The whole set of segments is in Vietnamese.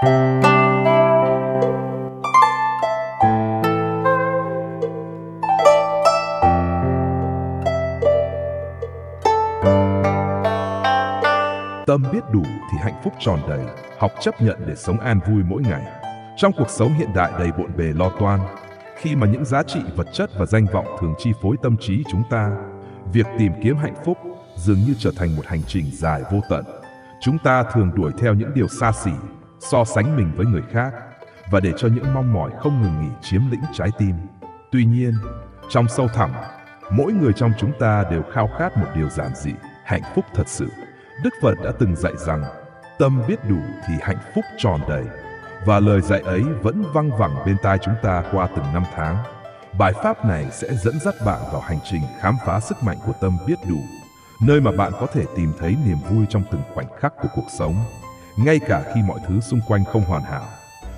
Tâm biết đủ thì hạnh phúc tròn đầy, học chấp nhận để sống an vui mỗi ngày. Trong cuộc sống hiện đại đầy bộn bề lo toan, khi mà những giá trị vật chất và danh vọng thường chi phối tâm trí chúng ta, việc tìm kiếm hạnh phúc dường như trở thành một hành trình dài vô tận. Chúng ta thường đuổi theo những điều xa xỉ, so sánh mình với người khác và để cho những mong mỏi không ngừng nghỉ chiếm lĩnh trái tim. Tuy nhiên, trong sâu thẳm, mỗi người trong chúng ta đều khao khát một điều giản dị, hạnh phúc thật sự. Đức Phật đã từng dạy rằng, tâm biết đủ thì hạnh phúc tròn đầy. Và lời dạy ấy vẫn văng vẳng bên tai chúng ta qua từng năm tháng. Bài pháp này sẽ dẫn dắt bạn vào hành trình khám phá sức mạnh của tâm biết đủ, nơi mà bạn có thể tìm thấy niềm vui trong từng khoảnh khắc của cuộc sống. Ngay cả khi mọi thứ xung quanh không hoàn hảo,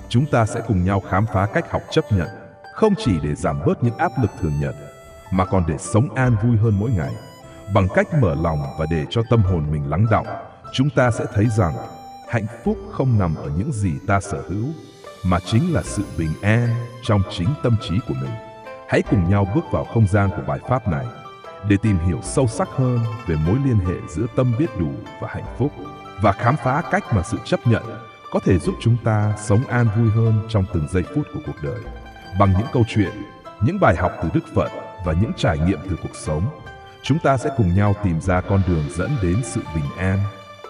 chúng ta sẽ cùng nhau khám phá cách học chấp nhận, không chỉ để giảm bớt những áp lực thường nhật, mà còn để sống an vui hơn mỗi ngày. Bằng cách mở lòng và để cho tâm hồn mình lắng đọng, chúng ta sẽ thấy rằng hạnh phúc không nằm ở những gì ta sở hữu, mà chính là sự bình an trong chính tâm trí của mình. Hãy cùng nhau bước vào không gian của bài pháp này để tìm hiểu sâu sắc hơn về mối liên hệ giữa tâm biết đủ và hạnh phúc, và khám phá cách mà sự chấp nhận có thể giúp chúng ta sống an vui hơn trong từng giây phút của cuộc đời. Bằng những câu chuyện, những bài học từ Đức Phật và những trải nghiệm từ cuộc sống, chúng ta sẽ cùng nhau tìm ra con đường dẫn đến sự bình an,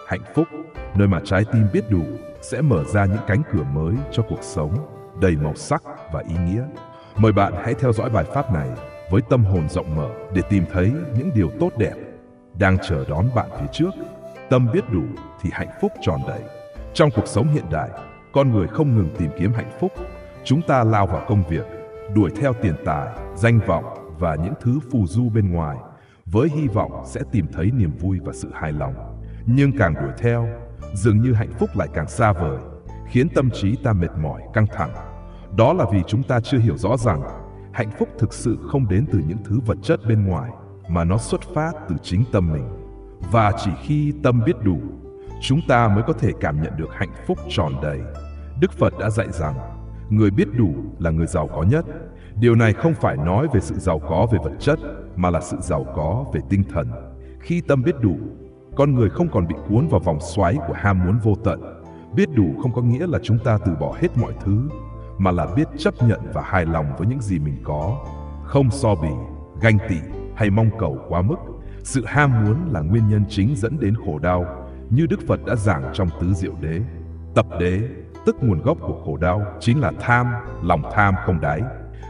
hạnh phúc, nơi mà trái tim biết đủ sẽ mở ra những cánh cửa mới cho cuộc sống đầy màu sắc và ý nghĩa. Mời bạn hãy theo dõi bài pháp này với tâm hồn rộng mở để tìm thấy những điều tốt đẹp đang chờ đón bạn phía trước. Tâm biết đủ thì hạnh phúc tròn đầy. Trong cuộc sống hiện đại, con người không ngừng tìm kiếm hạnh phúc. Chúng ta lao vào công việc, đuổi theo tiền tài, danh vọng và những thứ phù du bên ngoài, với hy vọng sẽ tìm thấy niềm vui và sự hài lòng. Nhưng càng đuổi theo, dường như hạnh phúc lại càng xa vời, khiến tâm trí ta mệt mỏi, căng thẳng. Đó là vì chúng ta chưa hiểu rõ rằng hạnh phúc thực sự không đến từ những thứ vật chất bên ngoài, mà nó xuất phát từ chính tâm mình. Và chỉ khi tâm biết đủ, chúng ta mới có thể cảm nhận được hạnh phúc tròn đầy. Đức Phật đã dạy rằng, người biết đủ là người giàu có nhất. Điều này không phải nói về sự giàu có về vật chất, mà là sự giàu có về tinh thần. Khi tâm biết đủ, con người không còn bị cuốn vào vòng xoáy của ham muốn vô tận. Biết đủ không có nghĩa là chúng ta từ bỏ hết mọi thứ, mà là biết chấp nhận và hài lòng với những gì mình có, không so bì, ganh tị hay mong cầu quá mức. Sự ham muốn là nguyên nhân chính dẫn đến khổ đau, như Đức Phật đã giảng trong Tứ Diệu Đế. Tập đế, tức nguồn gốc của khổ đau, chính là tham, lòng tham không đáy.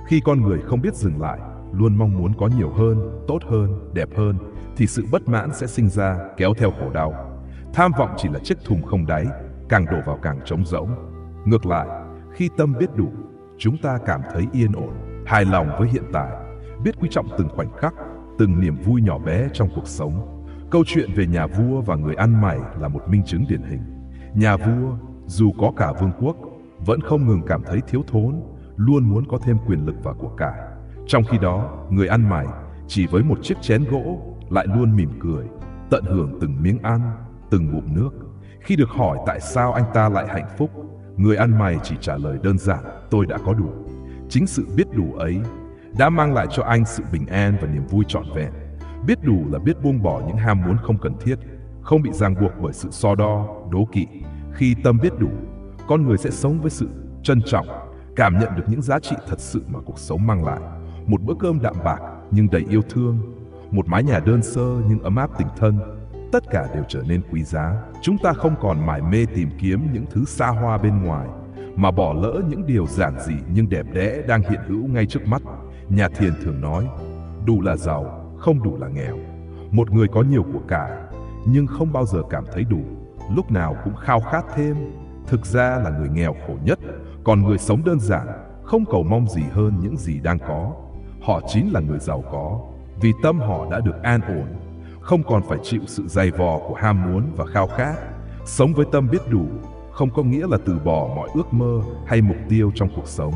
Khi con người không biết dừng lại, luôn mong muốn có nhiều hơn, tốt hơn, đẹp hơn, thì sự bất mãn sẽ sinh ra, kéo theo khổ đau. Tham vọng chỉ là chiếc thùng không đáy, càng đổ vào càng trống rỗng. Ngược lại, khi tâm biết đủ, chúng ta cảm thấy yên ổn, hài lòng với hiện tại, biết quý trọng từng khoảnh khắc, từng niềm vui nhỏ bé trong cuộc sống. Câu chuyện về nhà vua và người ăn mày là một minh chứng điển hình. Nhà vua, dù có cả vương quốc, vẫn không ngừng cảm thấy thiếu thốn, luôn muốn có thêm quyền lực và của cải. Trong khi đó, người ăn mày chỉ với một chiếc chén gỗ lại luôn mỉm cười, tận hưởng từng miếng ăn, từng ngụm nước. Khi được hỏi tại sao anh ta lại hạnh phúc, người ăn mày chỉ trả lời đơn giản, tôi đã có đủ. Chính sự biết đủ ấy đã mang lại cho anh sự bình an và niềm vui trọn vẹn. Biết đủ là biết buông bỏ những ham muốn không cần thiết, không bị ràng buộc bởi sự so đo, đố kỵ. Khi tâm biết đủ, con người sẽ sống với sự trân trọng, cảm nhận được những giá trị thật sự mà cuộc sống mang lại. Một bữa cơm đạm bạc nhưng đầy yêu thương, một mái nhà đơn sơ nhưng ấm áp tình thân, tất cả đều trở nên quý giá. Chúng ta không còn mải mê tìm kiếm những thứ xa hoa bên ngoài, mà bỏ lỡ những điều giản dị nhưng đẹp đẽ đang hiện hữu ngay trước mắt. Nhà thiền thường nói, đủ là giàu, không đủ là nghèo. Một người có nhiều của cải, nhưng không bao giờ cảm thấy đủ, lúc nào cũng khao khát thêm, thực ra là người nghèo khổ nhất. Còn người sống đơn giản, không cầu mong gì hơn những gì đang có, họ chính là người giàu có, vì tâm họ đã được an ổn, không còn phải chịu sự dày vò của ham muốn và khao khát. Sống với tâm biết đủ không có nghĩa là từ bỏ mọi ước mơ hay mục tiêu trong cuộc sống.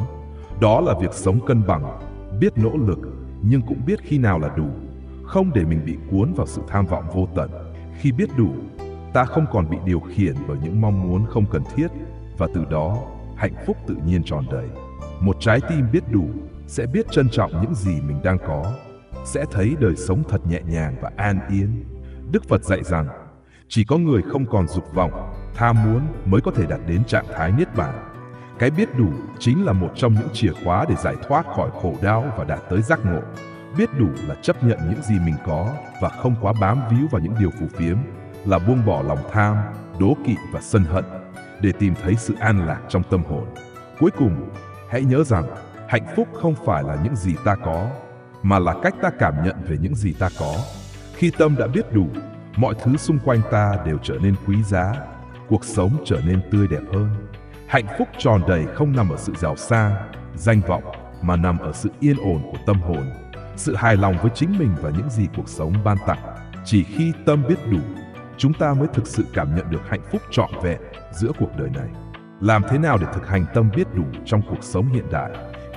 Đó là việc sống cân bằng, biết nỗ lực nhưng cũng biết khi nào là đủ, không để mình bị cuốn vào sự tham vọng vô tận. Khi biết đủ, ta không còn bị điều khiển bởi những mong muốn không cần thiết, và từ đó hạnh phúc tự nhiên tròn đầy. Một trái tim biết đủ sẽ biết trân trọng những gì mình đang có, sẽ thấy đời sống thật nhẹ nhàng và an yên. Đức Phật dạy rằng, chỉ có người không còn dục vọng, tham muốn mới có thể đạt đến trạng thái niết bàn. Cái biết đủ chính là một trong những chìa khóa để giải thoát khỏi khổ đau và đạt tới giác ngộ. Biết đủ là chấp nhận những gì mình có và không quá bám víu vào những điều phù phiếm, là buông bỏ lòng tham, đố kỵ và sân hận để tìm thấy sự an lạc trong tâm hồn. Cuối cùng, hãy nhớ rằng hạnh phúc không phải là những gì ta có, mà là cách ta cảm nhận về những gì ta có. Khi tâm đã biết đủ, mọi thứ xung quanh ta đều trở nên quý giá, cuộc sống trở nên tươi đẹp hơn. Hạnh phúc tròn đầy không nằm ở sự giàu sang, danh vọng, mà nằm ở sự yên ổn của tâm hồn, sự hài lòng với chính mình và những gì cuộc sống ban tặng. Chỉ khi tâm biết đủ, chúng ta mới thực sự cảm nhận được hạnh phúc trọn vẹn giữa cuộc đời này. Làm thế nào để thực hành tâm biết đủ trong cuộc sống hiện đại,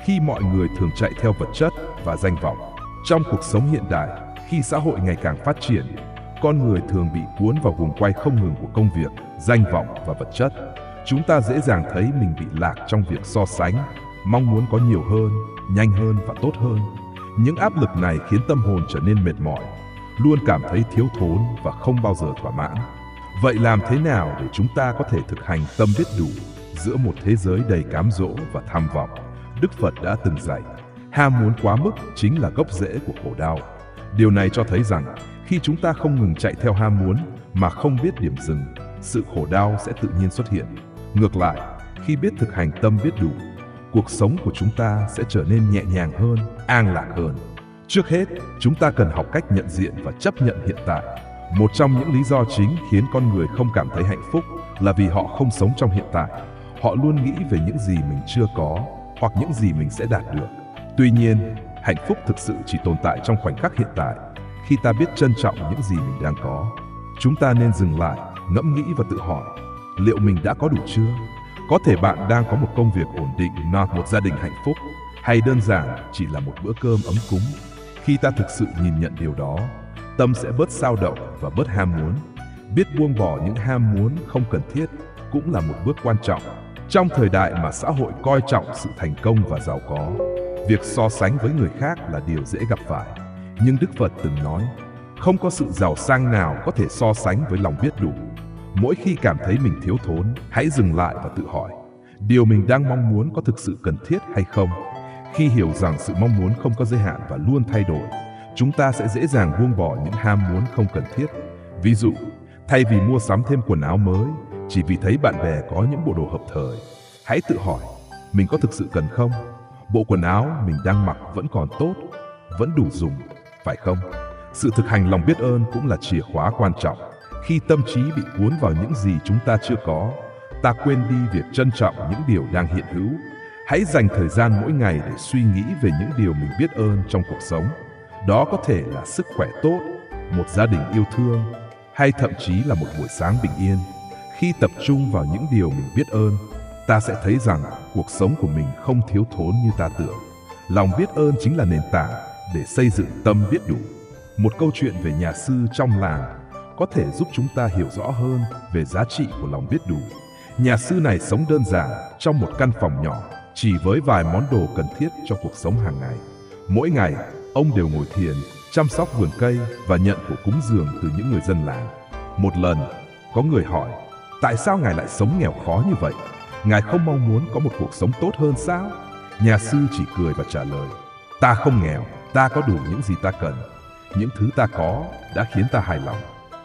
khi mọi người thường chạy theo vật chất và danh vọng? Trong cuộc sống hiện đại, khi xã hội ngày càng phát triển, con người thường bị cuốn vào guồng quay không ngừng của công việc, danh vọng và vật chất. Chúng ta dễ dàng thấy mình bị lạc trong việc so sánh, mong muốn có nhiều hơn, nhanh hơn và tốt hơn. Những áp lực này khiến tâm hồn trở nên mệt mỏi, luôn cảm thấy thiếu thốn và không bao giờ thỏa mãn. Vậy làm thế nào để chúng ta có thể thực hành tâm biết đủ giữa một thế giới đầy cám dỗ và tham vọng? Đức Phật đã từng dạy, ham muốn quá mức chính là gốc rễ của khổ đau. Điều này cho thấy rằng, khi chúng ta không ngừng chạy theo ham muốn mà không biết điểm dừng, sự khổ đau sẽ tự nhiên xuất hiện. Ngược lại, khi biết thực hành tâm biết đủ, cuộc sống của chúng ta sẽ trở nên nhẹ nhàng hơn, an lạc hơn. Trước hết, chúng ta cần học cách nhận diện và chấp nhận hiện tại. Một trong những lý do chính khiến con người không cảm thấy hạnh phúc là vì họ không sống trong hiện tại. Họ luôn nghĩ về những gì mình chưa có hoặc những gì mình sẽ đạt được. Tuy nhiên, hạnh phúc thực sự chỉ tồn tại trong khoảnh khắc hiện tại, khi ta biết trân trọng những gì mình đang có. Chúng ta nên dừng lại, ngẫm nghĩ và tự hỏi, liệu mình đã có đủ chưa? Có thể bạn đang có một công việc ổn định, một gia đình hạnh phúc, hay đơn giản chỉ là một bữa cơm ấm cúng. Khi ta thực sự nhìn nhận điều đó, tâm sẽ bớt xao động và bớt ham muốn. Biết buông bỏ những ham muốn không cần thiết cũng là một bước quan trọng. Trong thời đại mà xã hội coi trọng sự thành công và giàu có, việc so sánh với người khác là điều dễ gặp phải. Nhưng Đức Phật từng nói, không có sự giàu sang nào có thể so sánh với lòng biết đủ. Mỗi khi cảm thấy mình thiếu thốn, hãy dừng lại và tự hỏi, điều mình đang mong muốn có thực sự cần thiết hay không? Khi hiểu rằng sự mong muốn không có giới hạn và luôn thay đổi, chúng ta sẽ dễ dàng buông bỏ những ham muốn không cần thiết. Ví dụ, thay vì mua sắm thêm quần áo mới, chỉ vì thấy bạn bè có những bộ đồ hợp thời, hãy tự hỏi, mình có thực sự cần không? Bộ quần áo mình đang mặc vẫn còn tốt, vẫn đủ dùng, phải không? Sự thực hành lòng biết ơn cũng là chìa khóa quan trọng. Khi tâm trí bị cuốn vào những gì chúng ta chưa có, ta quên đi việc trân trọng những điều đang hiện hữu. Hãy dành thời gian mỗi ngày để suy nghĩ về những điều mình biết ơn trong cuộc sống. Đó có thể là sức khỏe tốt, một gia đình yêu thương, hay thậm chí là một buổi sáng bình yên. Khi tập trung vào những điều mình biết ơn, ta sẽ thấy rằng cuộc sống của mình không thiếu thốn như ta tưởng. Lòng biết ơn chính là nền tảng để xây dựng tâm biết đủ. Một câu chuyện về nhà sư trong làng có thể giúp chúng ta hiểu rõ hơn về giá trị của lòng biết đủ. Nhà sư này sống đơn giản trong một căn phòng nhỏ, chỉ với vài món đồ cần thiết cho cuộc sống hàng ngày. Mỗi ngày, ông đều ngồi thiền, chăm sóc vườn cây và nhận của cúng dường từ những người dân làng. Một lần, có người hỏi, tại sao ngài lại sống nghèo khó như vậy? Ngài không mong muốn có một cuộc sống tốt hơn sao? Nhà sư chỉ cười và trả lời, ta không nghèo, ta có đủ những gì ta cần. Những thứ ta có đã khiến ta hài lòng.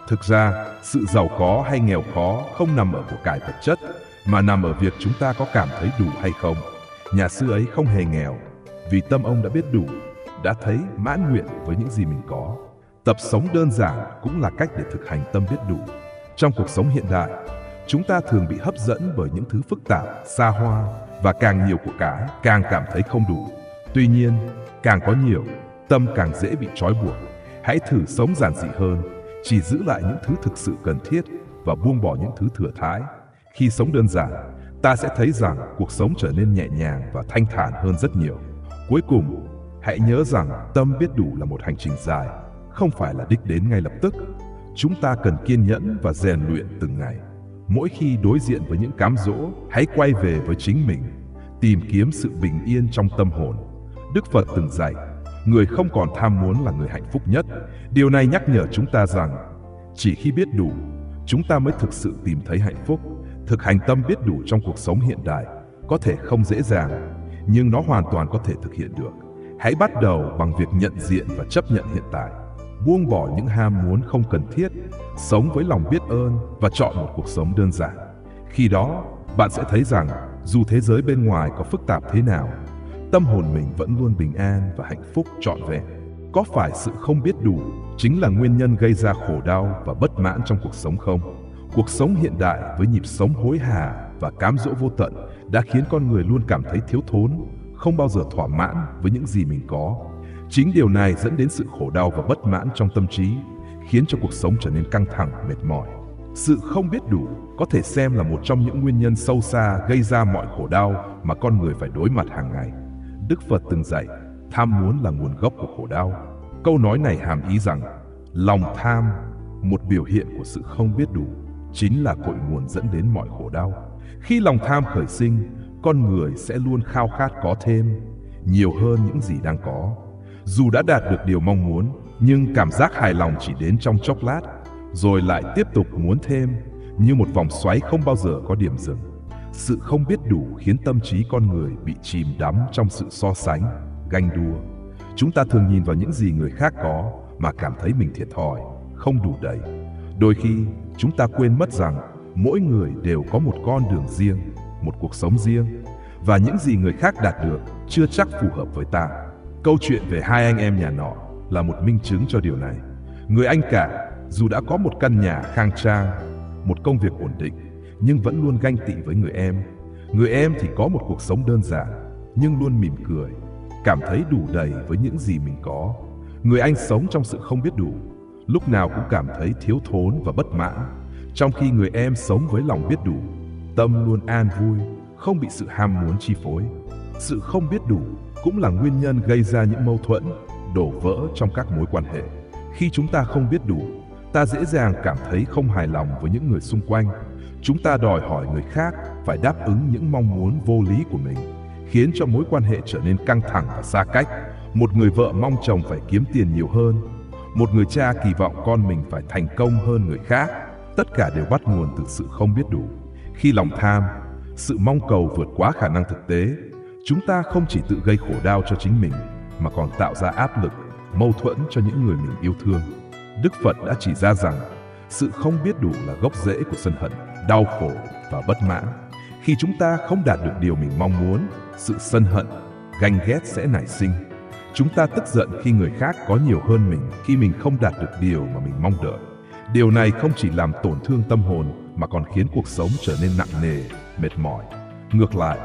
Thực ra, sự giàu có hay nghèo khó không nằm ở của cải vật chất, mà nằm ở việc chúng ta có cảm thấy đủ hay không. Nhà sư ấy không hề nghèo, vì tâm ông đã biết đủ, đã thấy mãn nguyện với những gì mình có. Tập sống đơn giản cũng là cách để thực hành tâm biết đủ. Trong cuộc sống hiện đại, chúng ta thường bị hấp dẫn bởi những thứ phức tạp, xa hoa, và càng nhiều của cải, càng cảm thấy không đủ. Tuy nhiên, càng có nhiều, tâm càng dễ bị trói buộc. Hãy thử sống giản dị hơn, chỉ giữ lại những thứ thực sự cần thiết và buông bỏ những thứ thừa thãi. Khi sống đơn giản, ta sẽ thấy rằng cuộc sống trở nên nhẹ nhàng và thanh thản hơn rất nhiều. Cuối cùng, hãy nhớ rằng tâm biết đủ là một hành trình dài, không phải là đích đến ngay lập tức. Chúng ta cần kiên nhẫn và rèn luyện từng ngày. Mỗi khi đối diện với những cám dỗ, hãy quay về với chính mình, tìm kiếm sự bình yên trong tâm hồn. Đức Phật từng dạy, người không còn tham muốn là người hạnh phúc nhất. Điều này nhắc nhở chúng ta rằng, chỉ khi biết đủ, chúng ta mới thực sự tìm thấy hạnh phúc. Thực hành tâm biết đủ trong cuộc sống hiện đại có thể không dễ dàng, nhưng nó hoàn toàn có thể thực hiện được. Hãy bắt đầu bằng việc nhận diện và chấp nhận hiện tại, buông bỏ những ham muốn không cần thiết, sống với lòng biết ơn và chọn một cuộc sống đơn giản. Khi đó, bạn sẽ thấy rằng dù thế giới bên ngoài có phức tạp thế nào, tâm hồn mình vẫn luôn bình an và hạnh phúc trọn vẹn. Có phải sự không biết đủ chính là nguyên nhân gây ra khổ đau và bất mãn trong cuộc sống không? Cuộc sống hiện đại với nhịp sống hối hả và cám dỗ vô tận đã khiến con người luôn cảm thấy thiếu thốn, không bao giờ thỏa mãn với những gì mình có. Chính điều này dẫn đến sự khổ đau và bất mãn trong tâm trí, khiến cho cuộc sống trở nên căng thẳng, mệt mỏi. Sự không biết đủ có thể xem là một trong những nguyên nhân sâu xa gây ra mọi khổ đau mà con người phải đối mặt hàng ngày. Đức Phật từng dạy, tham muốn là nguồn gốc của khổ đau. Câu nói này hàm ý rằng, lòng tham, một biểu hiện của sự không biết đủ, chính là cội nguồn dẫn đến mọi khổ đau. Khi lòng tham khởi sinh, con người sẽ luôn khao khát có thêm, nhiều hơn những gì đang có. Dù đã đạt được điều mong muốn, nhưng cảm giác hài lòng chỉ đến trong chốc lát, rồi lại tiếp tục muốn thêm, như một vòng xoáy không bao giờ có điểm dừng. Sự không biết đủ khiến tâm trí con người bị chìm đắm trong sự so sánh, ganh đua. Chúng ta thường nhìn vào những gì người khác có mà cảm thấy mình thiệt thòi, không đủ đầy. Đôi khi, chúng ta quên mất rằng mỗi người đều có một con đường riêng, một cuộc sống riêng, và những gì người khác đạt được chưa chắc phù hợp với ta. Câu chuyện về hai anh em nhà nọ là một minh chứng cho điều này. Người anh cả, dù đã có một căn nhà khang trang, một công việc ổn định, nhưng vẫn luôn ganh tị với người em. Người em thì có một cuộc sống đơn giản, nhưng luôn mỉm cười, cảm thấy đủ đầy với những gì mình có. Người anh sống trong sự không biết đủ, lúc nào cũng cảm thấy thiếu thốn và bất mãn, trong khi người em sống với lòng biết đủ, tâm luôn an vui, không bị sự ham muốn chi phối. Sự không biết đủ cũng là nguyên nhân gây ra những mâu thuẫn, đổ vỡ trong các mối quan hệ. Khi chúng ta không biết đủ, ta dễ dàng cảm thấy không hài lòng với những người xung quanh. Chúng ta đòi hỏi người khác phải đáp ứng những mong muốn vô lý của mình, khiến cho mối quan hệ trở nên căng thẳng và xa cách. Một người vợ mong chồng phải kiếm tiền nhiều hơn, một người cha kỳ vọng con mình phải thành công hơn người khác. Tất cả đều bắt nguồn từ sự không biết đủ. Khi lòng tham, sự mong cầu vượt quá khả năng thực tế, chúng ta không chỉ tự gây khổ đau cho chính mình, mà còn tạo ra áp lực, mâu thuẫn cho những người mình yêu thương. Đức Phật đã chỉ ra rằng, sự không biết đủ là gốc rễ của sân hận, đau khổ và bất mãn. Khi chúng ta không đạt được điều mình mong muốn, sự sân hận, ganh ghét sẽ nảy sinh. Chúng ta tức giận khi người khác có nhiều hơn mình, khi mình không đạt được điều mà mình mong đợi. Điều này không chỉ làm tổn thương tâm hồn mà còn khiến cuộc sống trở nên nặng nề, mệt mỏi. Ngược lại,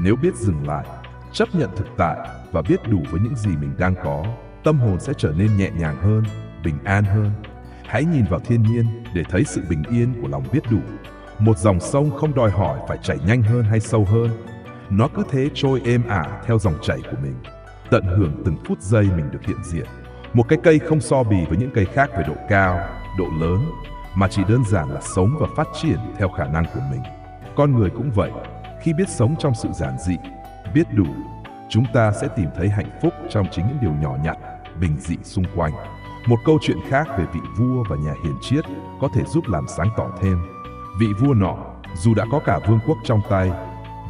nếu biết dừng lại, chấp nhận thực tại và biết đủ với những gì mình đang có, tâm hồn sẽ trở nên nhẹ nhàng hơn, bình an hơn. Hãy nhìn vào thiên nhiên để thấy sự bình yên của lòng biết đủ. Một dòng sông không đòi hỏi phải chảy nhanh hơn hay sâu hơn. Nó cứ thế trôi êm ả theo dòng chảy của mình, tận hưởng từng phút giây mình được hiện diện. Một cái cây không so bì với những cây khác về độ cao, độ lớn, mà chỉ đơn giản là sống và phát triển theo khả năng của mình. Con người cũng vậy, khi biết sống trong sự giản dị, biết đủ, chúng ta sẽ tìm thấy hạnh phúc trong chính những điều nhỏ nhặt, bình dị xung quanh. Một câu chuyện khác về vị vua và nhà hiền triết có thể giúp làm sáng tỏ thêm. Vị vua nọ, dù đã có cả vương quốc trong tay,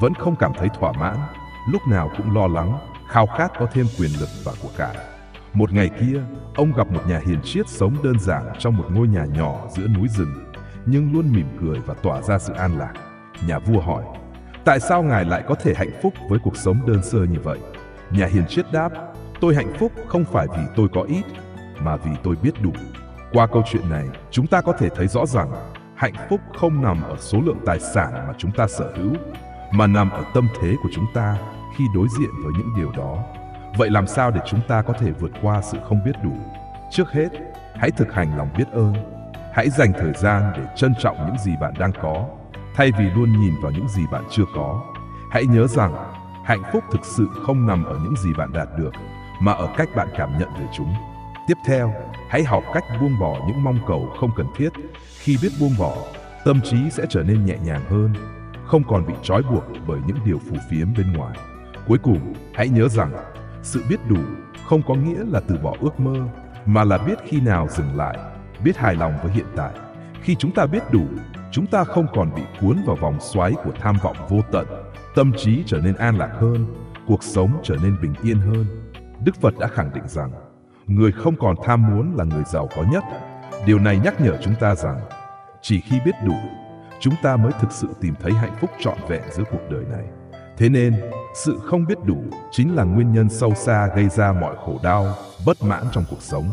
vẫn không cảm thấy thỏa mãn, lúc nào cũng lo lắng, khao khát có thêm quyền lực và của cải. Một ngày kia, ông gặp một nhà hiền triết sống đơn giản trong một ngôi nhà nhỏ giữa núi rừng, nhưng luôn mỉm cười và tỏa ra sự an lạc. Nhà vua hỏi, tại sao ngài lại có thể hạnh phúc với cuộc sống đơn sơ như vậy? Nhà hiền triết đáp, tôi hạnh phúc không phải vì tôi có ít, mà vì tôi biết đủ. Qua câu chuyện này, chúng ta có thể thấy rõ rằng hạnh phúc không nằm ở số lượng tài sản mà chúng ta sở hữu, mà nằm ở tâm thế của chúng ta khi đối diện với những điều đó. Vậy làm sao để chúng ta có thể vượt qua sự không biết đủ? Trước hết, hãy thực hành lòng biết ơn. Hãy dành thời gian để trân trọng những gì bạn đang có, thay vì luôn nhìn vào những gì bạn chưa có. Hãy nhớ rằng, hạnh phúc thực sự không nằm ở những gì bạn đạt được, mà ở cách bạn cảm nhận về chúng. Tiếp theo, hãy học cách buông bỏ những mong cầu không cần thiết. Khi biết buông bỏ, Tâm trí sẽ trở nên nhẹ nhàng hơn, không còn bị trói buộc bởi những điều phù phiếm bên ngoài. Cuối cùng, hãy nhớ rằng, sự biết đủ không có nghĩa là từ bỏ ước mơ, mà là biết khi nào dừng lại, biết hài lòng với hiện tại. Khi chúng ta biết đủ, chúng ta không còn bị cuốn vào vòng xoáy của tham vọng vô tận, tâm trí trở nên an lạc hơn, cuộc sống trở nên bình yên hơn. Đức Phật đã khẳng định rằng, người không còn tham muốn là người giàu có nhất. Điều này nhắc nhở chúng ta rằng, chỉ khi biết đủ, chúng ta mới thực sự tìm thấy hạnh phúc trọn vẹn giữa cuộc đời này. Thế nên, sự không biết đủ chính là nguyên nhân sâu xa gây ra mọi khổ đau, bất mãn trong cuộc sống.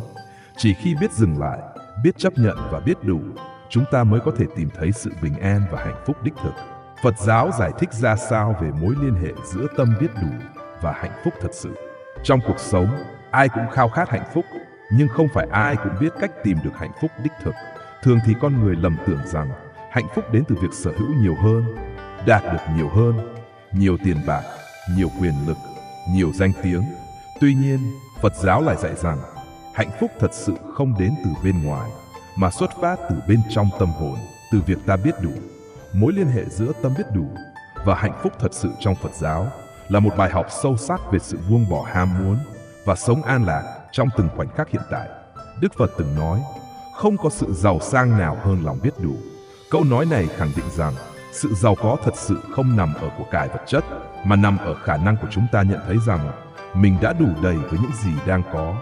Chỉ khi biết dừng lại, biết chấp nhận và biết đủ, chúng ta mới có thể tìm thấy sự bình an và hạnh phúc đích thực. Phật giáo giải thích ra sao về mối liên hệ giữa tâm biết đủ và hạnh phúc thật sự. Trong cuộc sống, ai cũng khao khát hạnh phúc, nhưng không phải ai cũng biết cách tìm được hạnh phúc đích thực. Thường thì con người lầm tưởng rằng hạnh phúc đến từ việc sở hữu nhiều hơn, đạt được nhiều hơn, nhiều tiền bạc, nhiều quyền lực, nhiều danh tiếng. Tuy nhiên, Phật giáo lại dạy rằng hạnh phúc thật sự không đến từ bên ngoài, mà xuất phát từ bên trong tâm hồn, từ việc ta biết đủ. Mối liên hệ giữa tâm biết đủ và hạnh phúc thật sự trong Phật giáo là một bài học sâu sắc về sự buông bỏ ham muốn và sống an lạc trong từng khoảnh khắc hiện tại. Đức Phật từng nói, không có sự giàu sang nào hơn lòng biết đủ. Câu nói này khẳng định rằng sự giàu có thật sự không nằm ở của cải vật chất, mà nằm ở khả năng của chúng ta nhận thấy rằng mình đã đủ đầy với những gì đang có.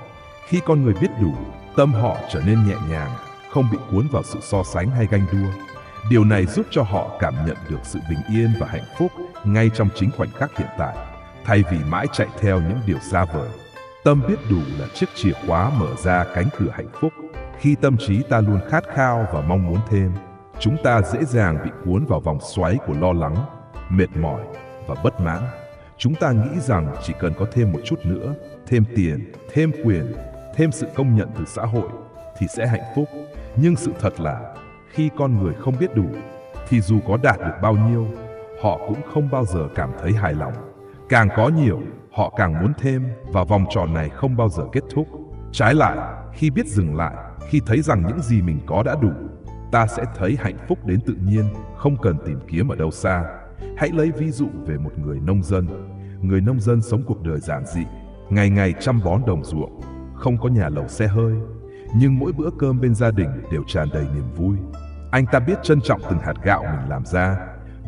Khi con người biết đủ, tâm họ trở nên nhẹ nhàng, không bị cuốn vào sự so sánh hay ganh đua. Điều này giúp cho họ cảm nhận được sự bình yên và hạnh phúc ngay trong chính khoảnh khắc hiện tại, thay vì mãi chạy theo những điều xa vời. Tâm biết đủ là chiếc chìa khóa mở ra cánh cửa hạnh phúc. Khi tâm trí ta luôn khát khao và mong muốn thêm, chúng ta dễ dàng bị cuốn vào vòng xoáy của lo lắng, mệt mỏi và bất mãn. Chúng ta nghĩ rằng chỉ cần có thêm một chút nữa, thêm tiền, thêm quyền, thêm sự công nhận từ xã hội thì sẽ hạnh phúc. Nhưng sự thật là khi con người không biết đủ thì dù có đạt được bao nhiêu, họ cũng không bao giờ cảm thấy hài lòng. Càng có nhiều, họ càng muốn thêm và vòng tròn này không bao giờ kết thúc. Trái lại, khi biết dừng lại, khi thấy rằng những gì mình có đã đủ, ta sẽ thấy hạnh phúc đến tự nhiên, không cần tìm kiếm ở đâu xa. Hãy lấy ví dụ về một người nông dân. Người nông dân sống cuộc đời giản dị, ngày ngày chăm bón đồng ruộng, không có nhà lầu xe hơi, nhưng mỗi bữa cơm bên gia đình đều tràn đầy niềm vui. Anh ta biết trân trọng từng hạt gạo mình làm ra,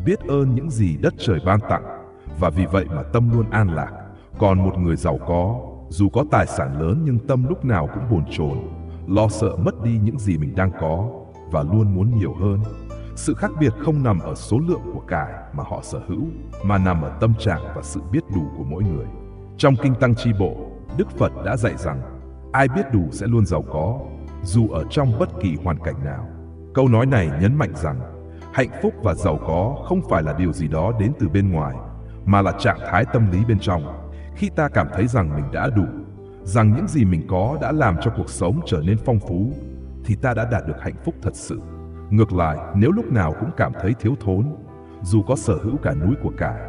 biết ơn những gì đất trời ban tặng, và vì vậy mà tâm luôn an lạc. Còn một người giàu có, dù có tài sản lớn nhưng tâm lúc nào cũng bồn chồn, lo sợ mất đi những gì mình đang có và luôn muốn nhiều hơn. Sự khác biệt không nằm ở số lượng của cải mà họ sở hữu, mà nằm ở tâm trạng và sự biết đủ của mỗi người. Trong Kinh Tăng Chi Bộ, Đức Phật đã dạy rằng ai biết đủ sẽ luôn giàu có, dù ở trong bất kỳ hoàn cảnh nào. Câu nói này nhấn mạnh rằng hạnh phúc và giàu có không phải là điều gì đó đến từ bên ngoài, mà là trạng thái tâm lý bên trong. Khi ta cảm thấy rằng mình đã đủ, rằng những gì mình có đã làm cho cuộc sống trở nên phong phú, thì ta đã đạt được hạnh phúc thật sự. Ngược lại, nếu lúc nào cũng cảm thấy thiếu thốn, dù có sở hữu cả núi của cải,